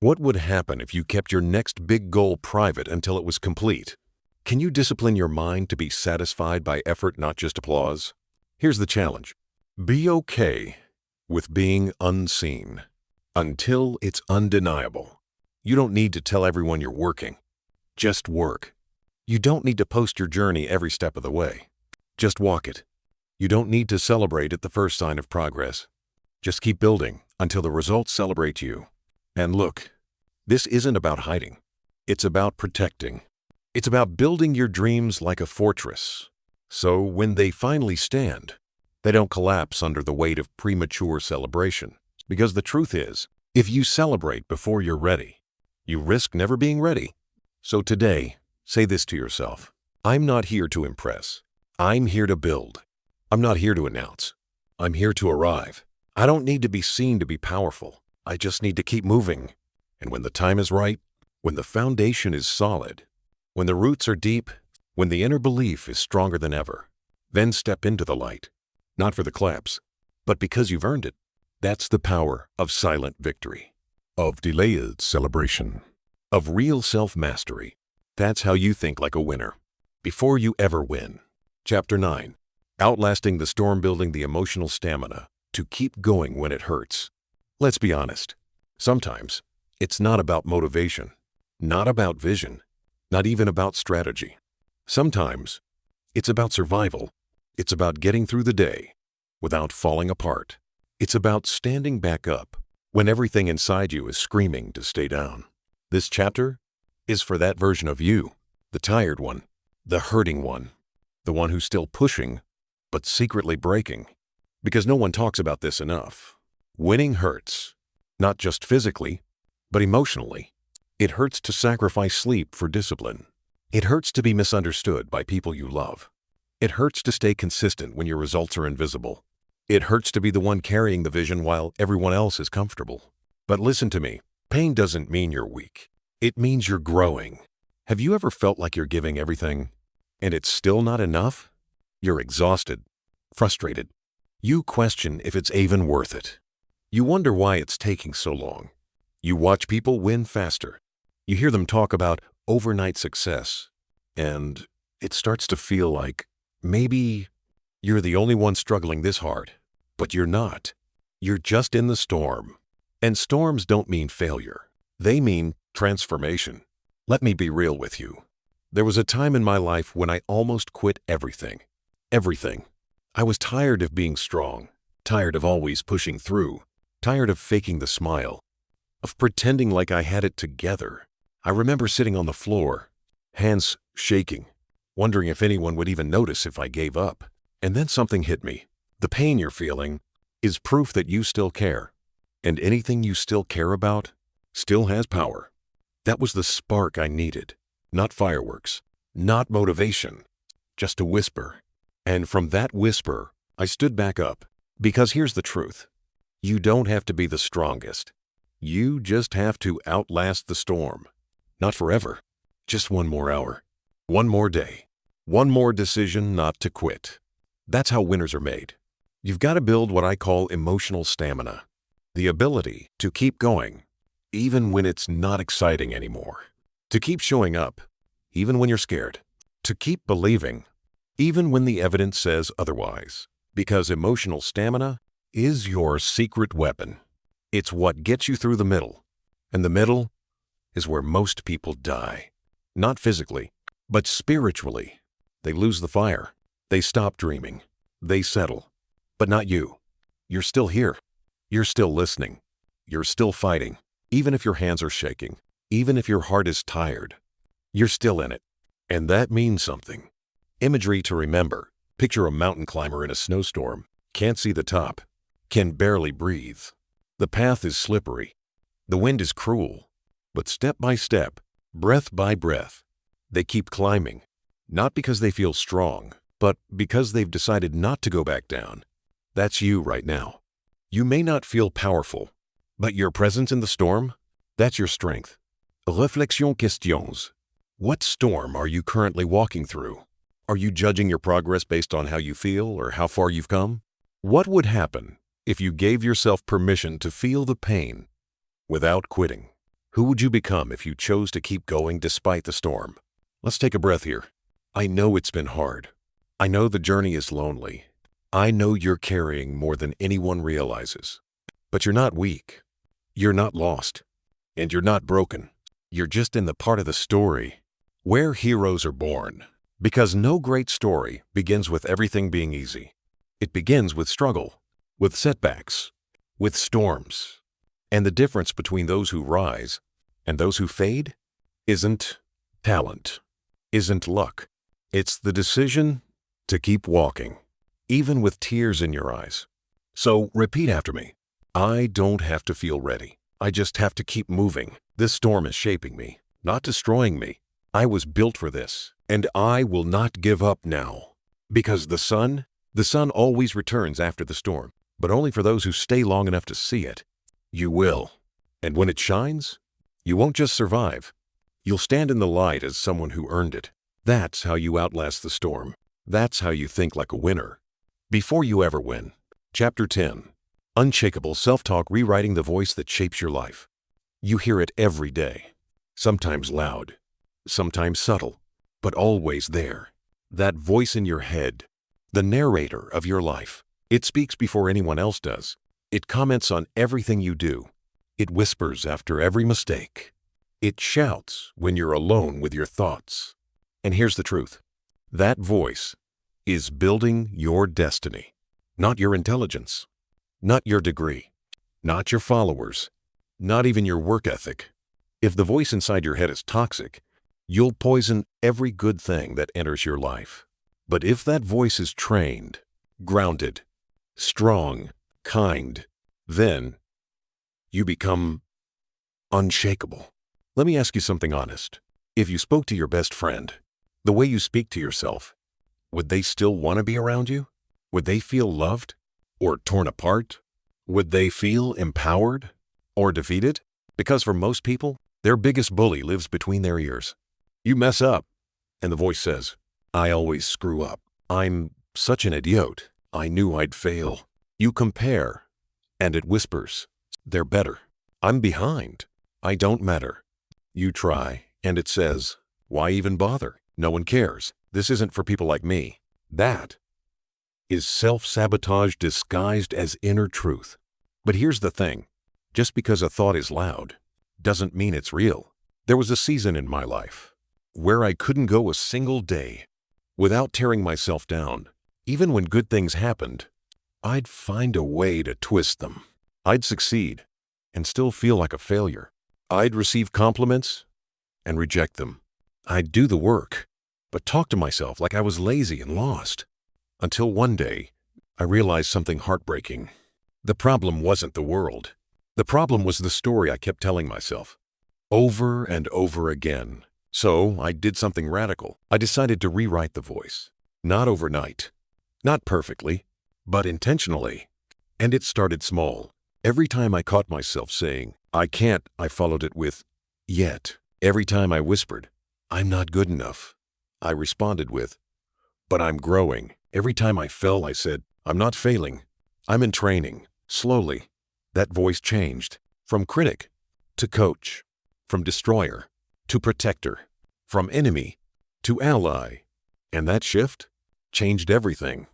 What would happen if you kept your next big goal private until it was complete? Can you discipline your mind to be satisfied by effort, not just applause? Here's the challenge. Be okay with being unseen until it's undeniable. You don't need to tell everyone you're working. Just work. You don't need to post your journey every step of the way. Just walk it. You don't need to celebrate at the first sign of progress. Just keep building until the results celebrate you. And look, this isn't about hiding. It's about protecting. It's about building your dreams like a fortress. So when they finally stand, they don't collapse under the weight of premature celebration. Because the truth is, if you celebrate before you're ready, you risk never being ready. So today, say this to yourself. I'm not here to impress. I'm here to build. I'm not here to announce. I'm here to arrive. I don't need to be seen to be powerful. I just need to keep moving. And when the time is right, when the foundation is solid, when the roots are deep, when the inner belief is stronger than ever, then step into the light, not for the claps, but because you've earned it. That's the power of silent victory, of delayed celebration, of real self-mastery. That's how you think like a winner, before you ever win. Chapter 9. Outlasting the storm, building the emotional stamina to keep going when it hurts. Let's be honest. Sometimes it's not about motivation, not about vision, not even about strategy. Sometimes it's about survival. It's about getting through the day without falling apart. It's about standing back up when everything inside you is screaming to stay down. This chapter is for that version of you, the tired one, the hurting one, the one who's still pushing but secretly breaking. Because no one talks about this enough. Winning hurts, not just physically, but emotionally. It hurts to sacrifice sleep for discipline. It hurts to be misunderstood by people you love. It hurts to stay consistent when your results are invisible. It hurts to be the one carrying the vision while everyone else is comfortable. But listen to me, pain doesn't mean you're weak. It means you're growing. Have you ever felt like you're giving everything, and it's still not enough? You're exhausted, frustrated. You question if it's even worth it. You wonder why it's taking so long. You watch people win faster. You hear them talk about overnight success, and it starts to feel like maybe you're the only one struggling this hard. But you're not. You're just in the storm. And storms don't mean failure. They mean transformation. Let me be real with you. There was a time in my life when I almost quit everything. Everything. I was tired of being strong, tired of always pushing through, tired of faking the smile, of pretending like I had it together. I remember sitting on the floor, hands shaking, wondering if anyone would even notice if I gave up. And then something hit me. The pain you're feeling is proof that you still care. And anything you still care about still has power. That was the spark I needed. Not fireworks, not motivation, just a whisper. And from that whisper, I stood back up. Because here's the truth. You don't have to be the strongest. You just have to outlast the storm. Not forever. Just one more hour. One more day. One more decision not to quit. That's how winners are made. You've got to build what I call emotional stamina. The ability to keep going, even when it's not exciting anymore. To keep showing up, even when you're scared. To keep believing, even when the evidence says otherwise. Because emotional stamina is your secret weapon. It's what gets you through the middle. And the middle is where most people die. Not physically, but spiritually. They lose the fire. They stop dreaming. They settle. But not you. You're still here. You're still listening. You're still fighting. Even if your hands are shaking. Even if your heart is tired. You're still in it. And that means something. Imagery to remember. Picture a mountain climber in a snowstorm. Can't see the top. Can barely breathe. The path is slippery. The wind is cruel. But step by step, breath by breath, they keep climbing. Not because they feel strong, but because they've decided not to go back down. That's you right now. You may not feel powerful, but your presence in the storm, that's your strength. Réflexion questions. What storm are you currently walking through? Are you judging your progress based on how you feel or how far you've come? What would happen if you gave yourself permission to feel the pain without quitting? Who would you become if you chose to keep going despite the storm? Let's take a breath here. I know it's been hard. I know the journey is lonely. I know you're carrying more than anyone realizes. But you're not weak. You're not lost. And you're not broken. You're just in the part of the story where heroes are born. Because no great story begins with everything being easy. It begins with struggle, with setbacks, with storms. And the difference between those who rise and those who fade isn't talent, isn't luck. It's the decision to keep walking, even with tears in your eyes. So repeat after me. I don't have to feel ready. I just have to keep moving. This storm is shaping me, not destroying me. I was built for this, and I will not give up now. Because the sun always returns after the storm, but only for those who stay long enough to see it. You will. And when it shines, You won't just survive. You'll stand in the light as someone who earned it. That's how you outlast the storm. That's how you think like a winner. Before you ever win. Chapter 10. Unshakable self-talk, rewriting the voice that shapes your life. You hear it every day. Sometimes loud, sometimes subtle, but always there. That voice in your head, the narrator of your life. It speaks before anyone else does. It comments on everything you do. It whispers after every mistake. It shouts when you're alone with your thoughts. And here's the truth. That voice is building your destiny, not your intelligence, not your degree, not your followers, not even your work ethic. If the voice inside your head is toxic, you'll poison every good thing that enters your life. But if that voice is trained, grounded, strong, kind, then you become unshakable. Let me ask you something honest. If you spoke to your best friend, the way you speak to yourself, would they still want to be around you? Would they feel loved or torn apart? Would they feel empowered or defeated? Because for most people, their biggest bully lives between their ears. You mess up, and the voice says, I always screw up. I'm such an idiot. I knew I'd fail. You compare, and it whispers, they're better. I'm behind. I don't matter. You try, and it says, why even bother? No one cares. This isn't for people like me. That is self-sabotage disguised as inner truth. But here's the thing. Just because a thought is loud doesn't mean it's real. There was a season in my life where I couldn't go a single day without tearing myself down. Even when good things happened, I'd find a way to twist them. I'd succeed and still feel like a failure. I'd receive compliments and reject them. I'd do the work, but talk to myself like I was lazy and lost. Until one day, I realized something heartbreaking. The problem wasn't the world. The problem was the story I kept telling myself, over and over again. So I did something radical. I decided to rewrite the voice. Not overnight, not perfectly, but intentionally. And it started small. Every time I caught myself saying, I can't, I followed it with, yet. Every time I whispered, I'm not good enough, I responded with, but I'm growing. Every time I fell, I said, I'm not failing, I'm in training. Slowly, that voice changed from critic to coach, from destroyer to protector, from enemy to ally. And that shift changed everything.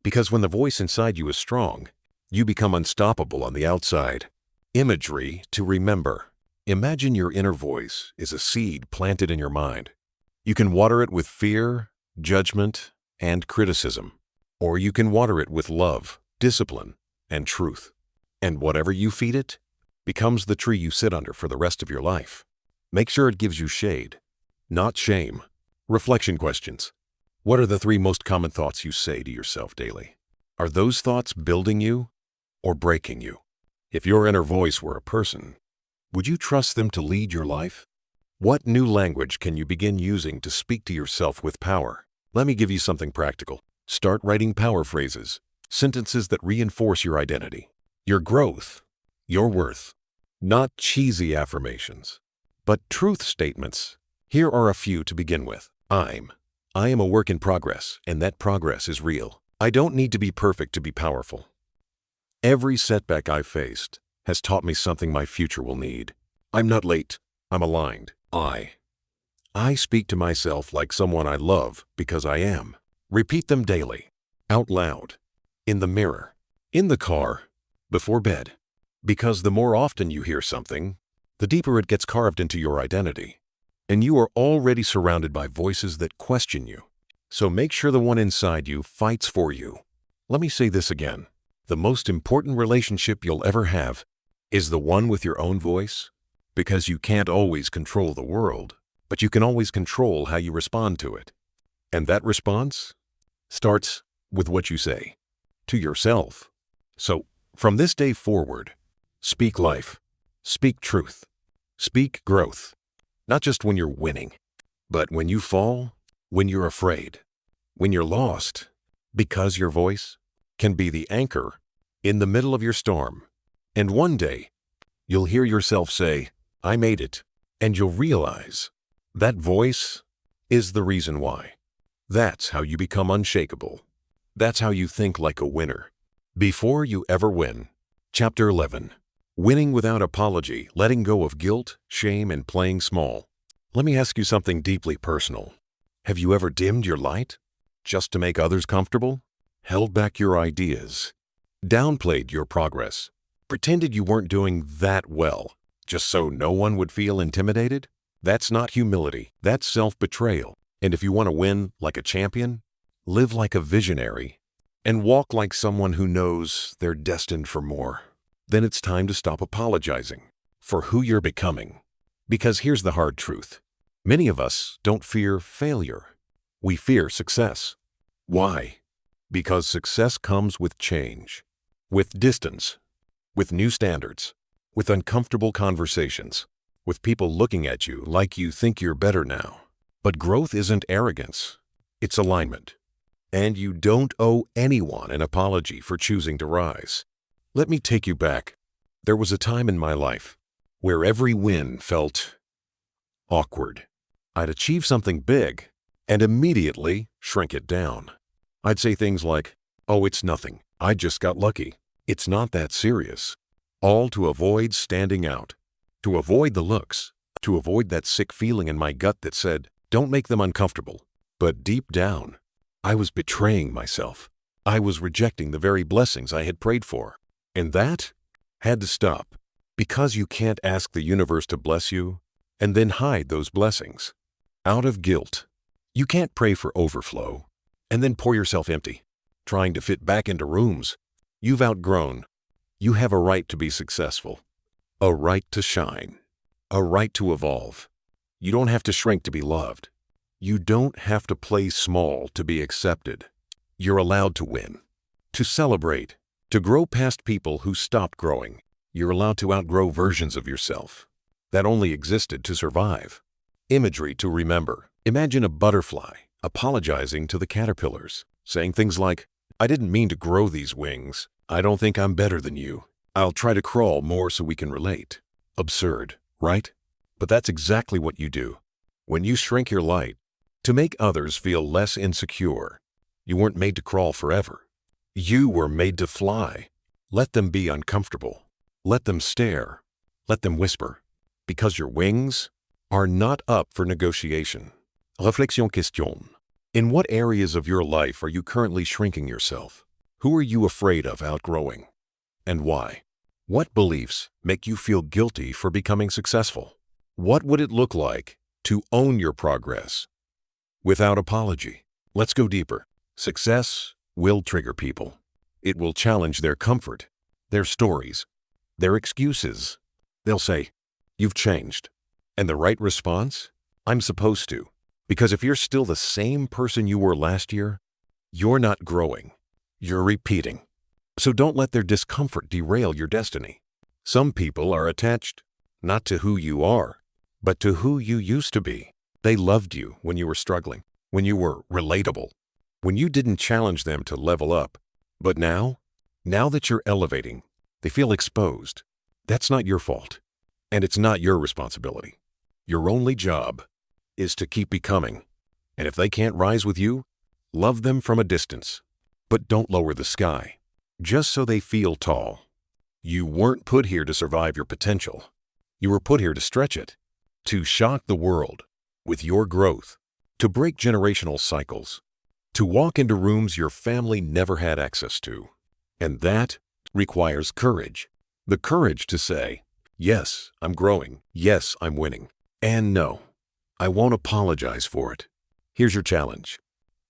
Because when the voice inside you is strong, you become unstoppable on the outside. Imagery to remember. Imagine your inner voice is a seed planted in your mind. You can water it with fear, judgment, and criticism. Or you can water it with love, discipline, and truth. And whatever you feed it becomes the tree you sit under for the rest of your life. Make sure it gives you shade, not shame. Reflection questions. What are the 3 most common thoughts you say to yourself daily? Are those thoughts building you or breaking you? If your inner voice were a person, would you trust them to lead your life? What new language can you begin using to speak to yourself with power? Let me give you something practical. Start writing power phrases, sentences that reinforce your identity, your growth, your worth. Not cheesy affirmations, but truth statements. Here are a few to begin with. I am a work in progress, and that progress is real. I don't need to be perfect to be powerful. Every setback I've faced has taught me something my future will need. I'm not late. I'm aligned. I speak to myself like someone I love because I am. Repeat them daily, out loud, in the mirror, in the car, before bed. Because the more often you hear something, the deeper it gets carved into your identity. And you are already surrounded by voices that question you. So make sure the one inside you fights for you. Let me say this again. The most important relationship you'll ever have is the one with your own voice, because you can't always control the world, but you can always control how you respond to it. And that response starts with what you say to yourself. So from this day forward, speak life, speak truth, speak growth. Not just when you're winning, but when you fall, when you're afraid, when you're lost, because your voice can be the anchor in the middle of your storm. And one day, you'll hear yourself say, I made it. And you'll realize that voice is the reason why. That's how you become unshakable. That's how you think like a winner. Before you ever win. Chapter 11. Winning without apology, letting go of guilt, shame, and playing small. Let me ask you something deeply personal. Have you ever dimmed your light just to make others comfortable? Held back your ideas? Downplayed your progress? Pretended you weren't doing that well just so no one would feel intimidated? That's not humility. That's self-betrayal. And if you want to win like a champion, live like a visionary, and walk like someone who knows they're destined for more, then it's time to stop apologizing for who you're becoming. Because here's the hard truth. Many of us don't fear failure. We fear success. Why? Because success comes with change, with distance, with new standards, with uncomfortable conversations, with people looking at you like you think you're better now. But growth isn't arrogance. It's alignment. And you don't owe anyone an apology for choosing to rise. Let me take you back. There was a time in my life where every win felt awkward. I'd achieve something big and immediately shrink it down. I'd say things like, "Oh, it's nothing. I just got lucky. It's not that serious." All to avoid standing out, to avoid the looks, to avoid that sick feeling in my gut that said, "Don't make them uncomfortable." But deep down, I was betraying myself. I was rejecting the very blessings I had prayed for. And that had to stop, because you can't ask the universe to bless you and then hide those blessings out of guilt. You can't pray for overflow and then pour yourself empty, trying to fit back into rooms you've outgrown. You have a right to be successful, a right to shine, a right to evolve. You don't have to shrink to be loved. You don't have to play small to be accepted. You're allowed to win, to celebrate, to grow past people who stopped growing. You're allowed to outgrow versions of yourself that only existed to survive. Imagery to remember. Imagine a butterfly apologizing to the caterpillars, saying things like, "I didn't mean to grow these wings. I don't think I'm better than you. I'll try to crawl more so we can relate." Absurd, right? But that's exactly what you do. When you shrink your light to make others feel less insecure, you weren't made to crawl forever. You were made to fly. Let them be uncomfortable. Let them stare. Let them whisper. Because your wings are not up for negotiation. Réflexion question. In what areas of your life are you currently shrinking yourself? Who are you afraid of outgrowing? And why? What beliefs make you feel guilty for becoming successful? What would it look like to own your progress without apology? Let's go deeper. Success will trigger people. It will challenge their comfort, their stories, their excuses. They'll say, "You've changed." And the right response? "I'm supposed to." Because if you're still the same person you were last year, you're not growing. You're repeating. So don't let their discomfort derail your destiny. Some people are attached not to who you are, but to who you used to be. They loved you when you were struggling, when you were relatable, when you didn't challenge them to level up. But now that you're elevating, they feel exposed. That's not your fault, and it's not your responsibility. Your only job is to keep becoming. And if they can't rise with you, love them from a distance. But don't lower the sky just so they feel tall. You weren't put here to survive your potential. You were put here to stretch it, to shock the world with your growth, to break generational cycles, to walk into rooms your family never had access to. And that requires courage. The courage to say, "Yes, I'm growing. Yes, I'm winning. And no, I won't apologize for it." Here's your challenge.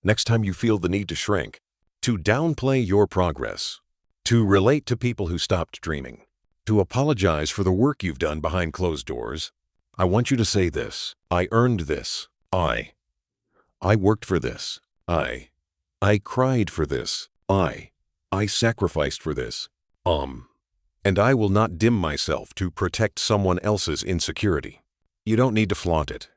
Next time you feel the need to shrink, to downplay your progress, to relate to people who stopped dreaming, to apologize for the work you've done behind closed doors, I want you to say this: "I earned this. I worked for this. I cried for this. I sacrificed for this. And I will not dim myself to protect someone else's insecurity." You don't need to flaunt it,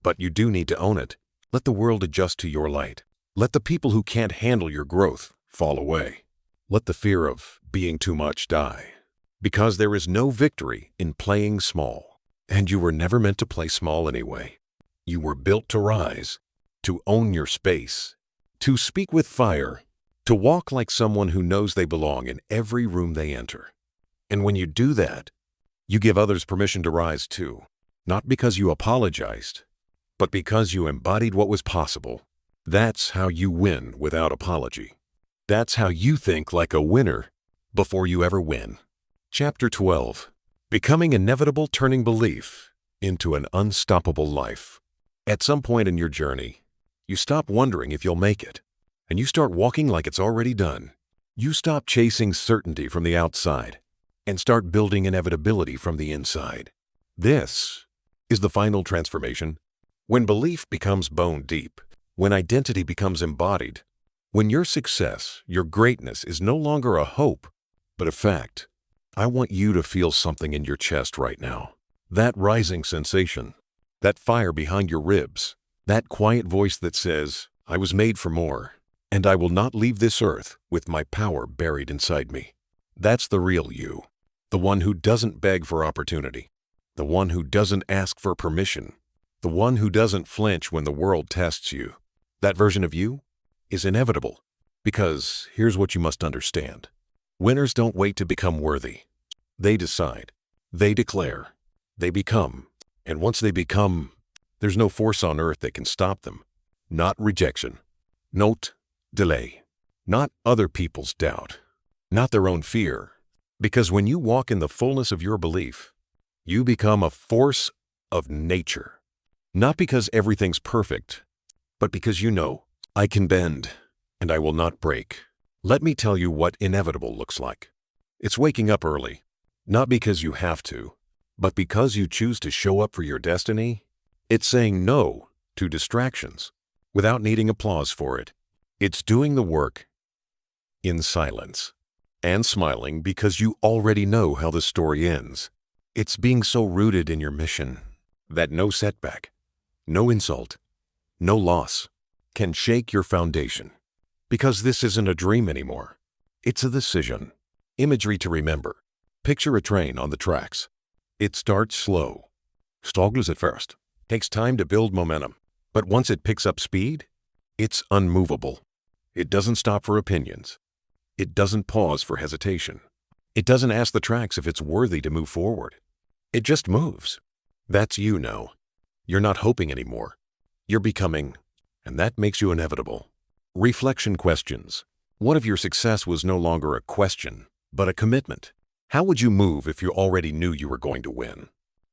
but you do need to own it. Let the world adjust to your light. Let the people who can't handle your growth fall away. Let the fear of being too much die. Because there is no victory in playing small. And you were never meant to play small anyway. You were built to rise, to own your space, to speak with fire, to walk like someone who knows they belong in every room they enter. And when you do that, you give others permission to rise too, not because you apologized, but because you embodied what was possible. That's how you win without apology. That's how you think like a winner before you ever win. Chapter 12. Becoming inevitable, turning belief into an unstoppable life. At some point in your journey, you stop wondering if you'll make it, and you start walking like it's already done. You stop chasing certainty from the outside and start building inevitability from the inside. This is the final transformation. When belief becomes bone deep, when identity becomes embodied, when your success, your greatness is no longer a hope, but a fact. I want you to feel something in your chest right now. That rising sensation, that fire behind your ribs, that quiet voice that says, I was made for more, and I will not leave this earth with my power buried inside me. That's the real you, the one who doesn't beg for opportunity, the one who doesn't ask for permission, the one who doesn't flinch when the world tests you. That version of you is inevitable, because here's what you must understand. Winners don't wait to become worthy. They decide, they declare, they become, and once they become, there's no force on earth that can stop them. Not rejection, not delay, not other people's doubt, not their own fear. Because when you walk in the fullness of your belief, you become a force of nature. Not because everything's perfect, but because you know, I can bend, and I will not break. Let me tell you what inevitable looks like. It's waking up early, not because you have to, but because you choose to show up for your destiny. It's saying no to distractions without needing applause for it. It's doing the work in silence and smiling because you already know how the story ends. It's being so rooted in your mission that no setback, no insult, no loss can shake your foundation. Because this isn't a dream anymore. It's a decision. Imagery to remember. Picture a train on the tracks. It starts slow. Struggles at first. Takes time to build momentum. But once it picks up speed, it's unmovable. It doesn't stop for opinions. It doesn't pause for hesitation. It doesn't ask the tracks if it's worthy to move forward. It just moves. That's you now. You're not hoping anymore. You're becoming, and that makes you inevitable. Reflection questions. What if your success was no longer a question, but a commitment? How would you move if you already knew you were going to win?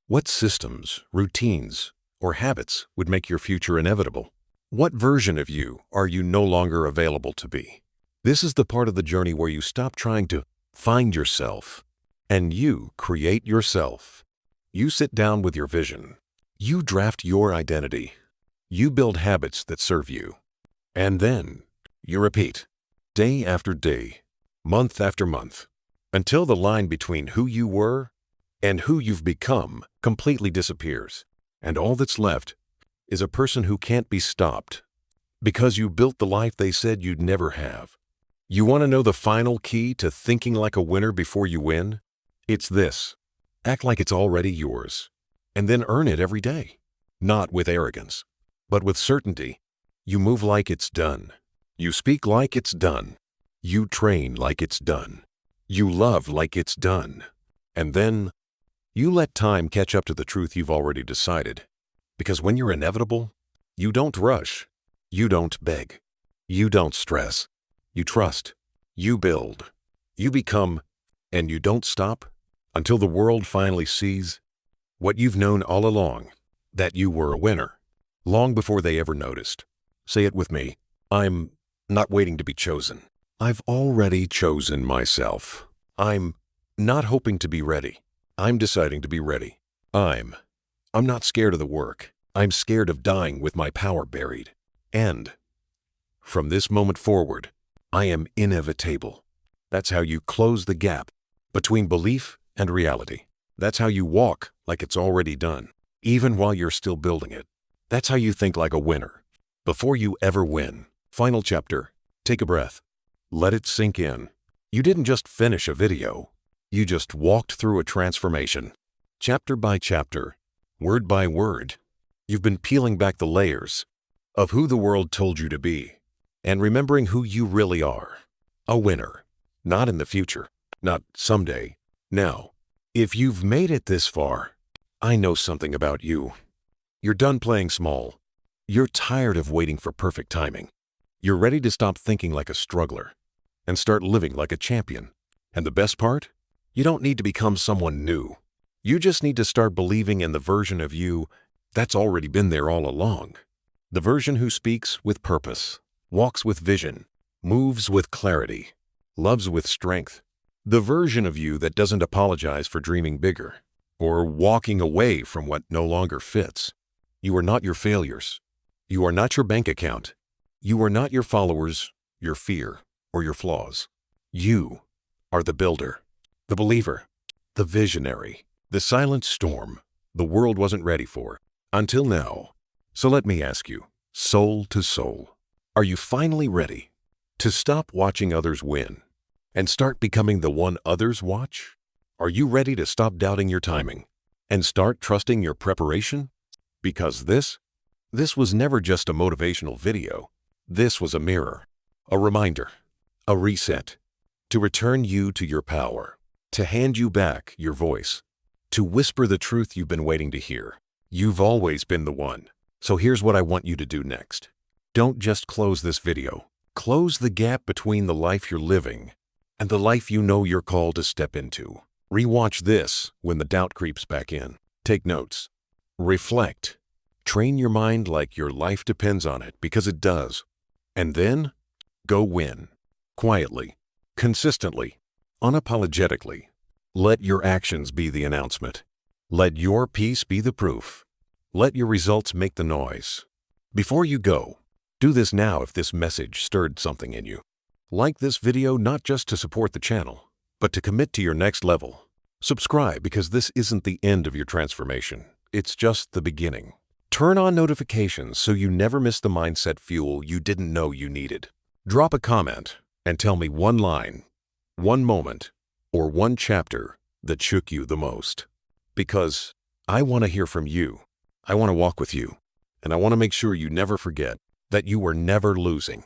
What systems, routines, or habits would make your future inevitable? What version of you are you no longer available to be? This is the part of the journey where you stop trying to find yourself, and you create yourself. You sit down with your vision. You draft your identity. You build habits that serve you. And then you repeat, day after day, month after month, until the line between who you were and who you've become completely disappears. And all that's left is a person who can't be stopped because you built the life they said you'd never have. You want to know the final key to thinking like a winner before you win? It's this. Act like it's already yours, and then earn it every day. Not with arrogance, but with certainty. You move like it's done. You speak like it's done. You train like it's done. You love like it's done. And then you let time catch up to the truth you've already decided. Because when you're inevitable, you don't rush. You don't beg. You don't stress. You trust. You build. You become, and you don't stop until the world finally sees what you've known all along, that you were a winner, long before they ever noticed. Say it with me. I'm not waiting to be chosen. I've already chosen myself. I'm not hoping to be ready. I'm deciding to be ready. I'm not scared of the work. I'm scared of dying with my power buried. And from this moment forward, I am inevitable. That's how you close the gap between belief and reality. That's how you walk like it's already done, even while you're still building it. That's how you think like a winner. Before you ever win. Final chapter. Take a breath. Let it sink in. You didn't just finish a video. You just walked through a transformation. Chapter by chapter, word by word. You've been peeling back the layers of who the world told you to be and remembering who you really are. A winner. Not in the future, not someday, now. If you've made it this far, I know something about you. You're done playing small. You're tired of waiting for perfect timing. You're ready to stop thinking like a struggler and start living like a champion. And the best part? You don't need to become someone new. You just need to start believing in the version of you that's already been there all along. The version who speaks with purpose, walks with vision, moves with clarity, loves with strength. The version of you that doesn't apologize for dreaming bigger or walking away from what no longer fits. You are not your failures. You are not your bank account. You are not your followers, your fear, or your flaws. You are the builder, the believer, the visionary, the silent storm the world wasn't ready for until now. So let me ask you, soul to soul, are you finally ready to stop watching others win and start becoming the one others watch? Are you ready to stop doubting your timing and start trusting your preparation? Because this was never just a motivational video. This was a mirror, a reminder, a reset, to return you to your power, to hand you back your voice, to whisper the truth you've been waiting to hear. You've always been the one. So here's what I want you to do next. Don't just close this video. Close the gap between the life you're living and the life you know you're called to step into. Rewatch this when the doubt creeps back in. Take notes. Reflect. Train your mind like your life depends on it, because it does. And then, go win. Quietly, consistently, unapologetically. Let your actions be the announcement. Let your peace be the proof. Let your results make the noise. Before you go, do this now if this message stirred something in you. Like this video not just to support the channel, but to commit to your next level. Subscribe, because this isn't the end of your transformation. It's just the beginning. Turn on notifications so you never miss the mindset fuel you didn't know you needed. Drop a comment and tell me one line, one moment, or one chapter that shook you the most. Because I want to hear from you. I want to walk with you. And I want to make sure you never forget that you were never losing.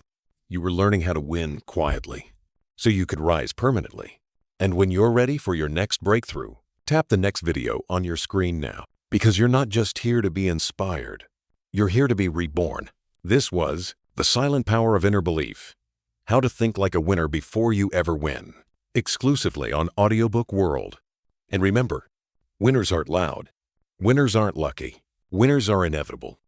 You were learning how to win quietly so you could rise permanently. And when you're ready for your next breakthrough, tap the next video on your screen now. Because you're not just here to be inspired. You're here to be reborn. This was The Silent Power of Inner Belief. How to think like a winner before you ever win. Exclusively on Audiobook World. And remember, winners aren't loud. Winners aren't lucky. Winners are inevitable.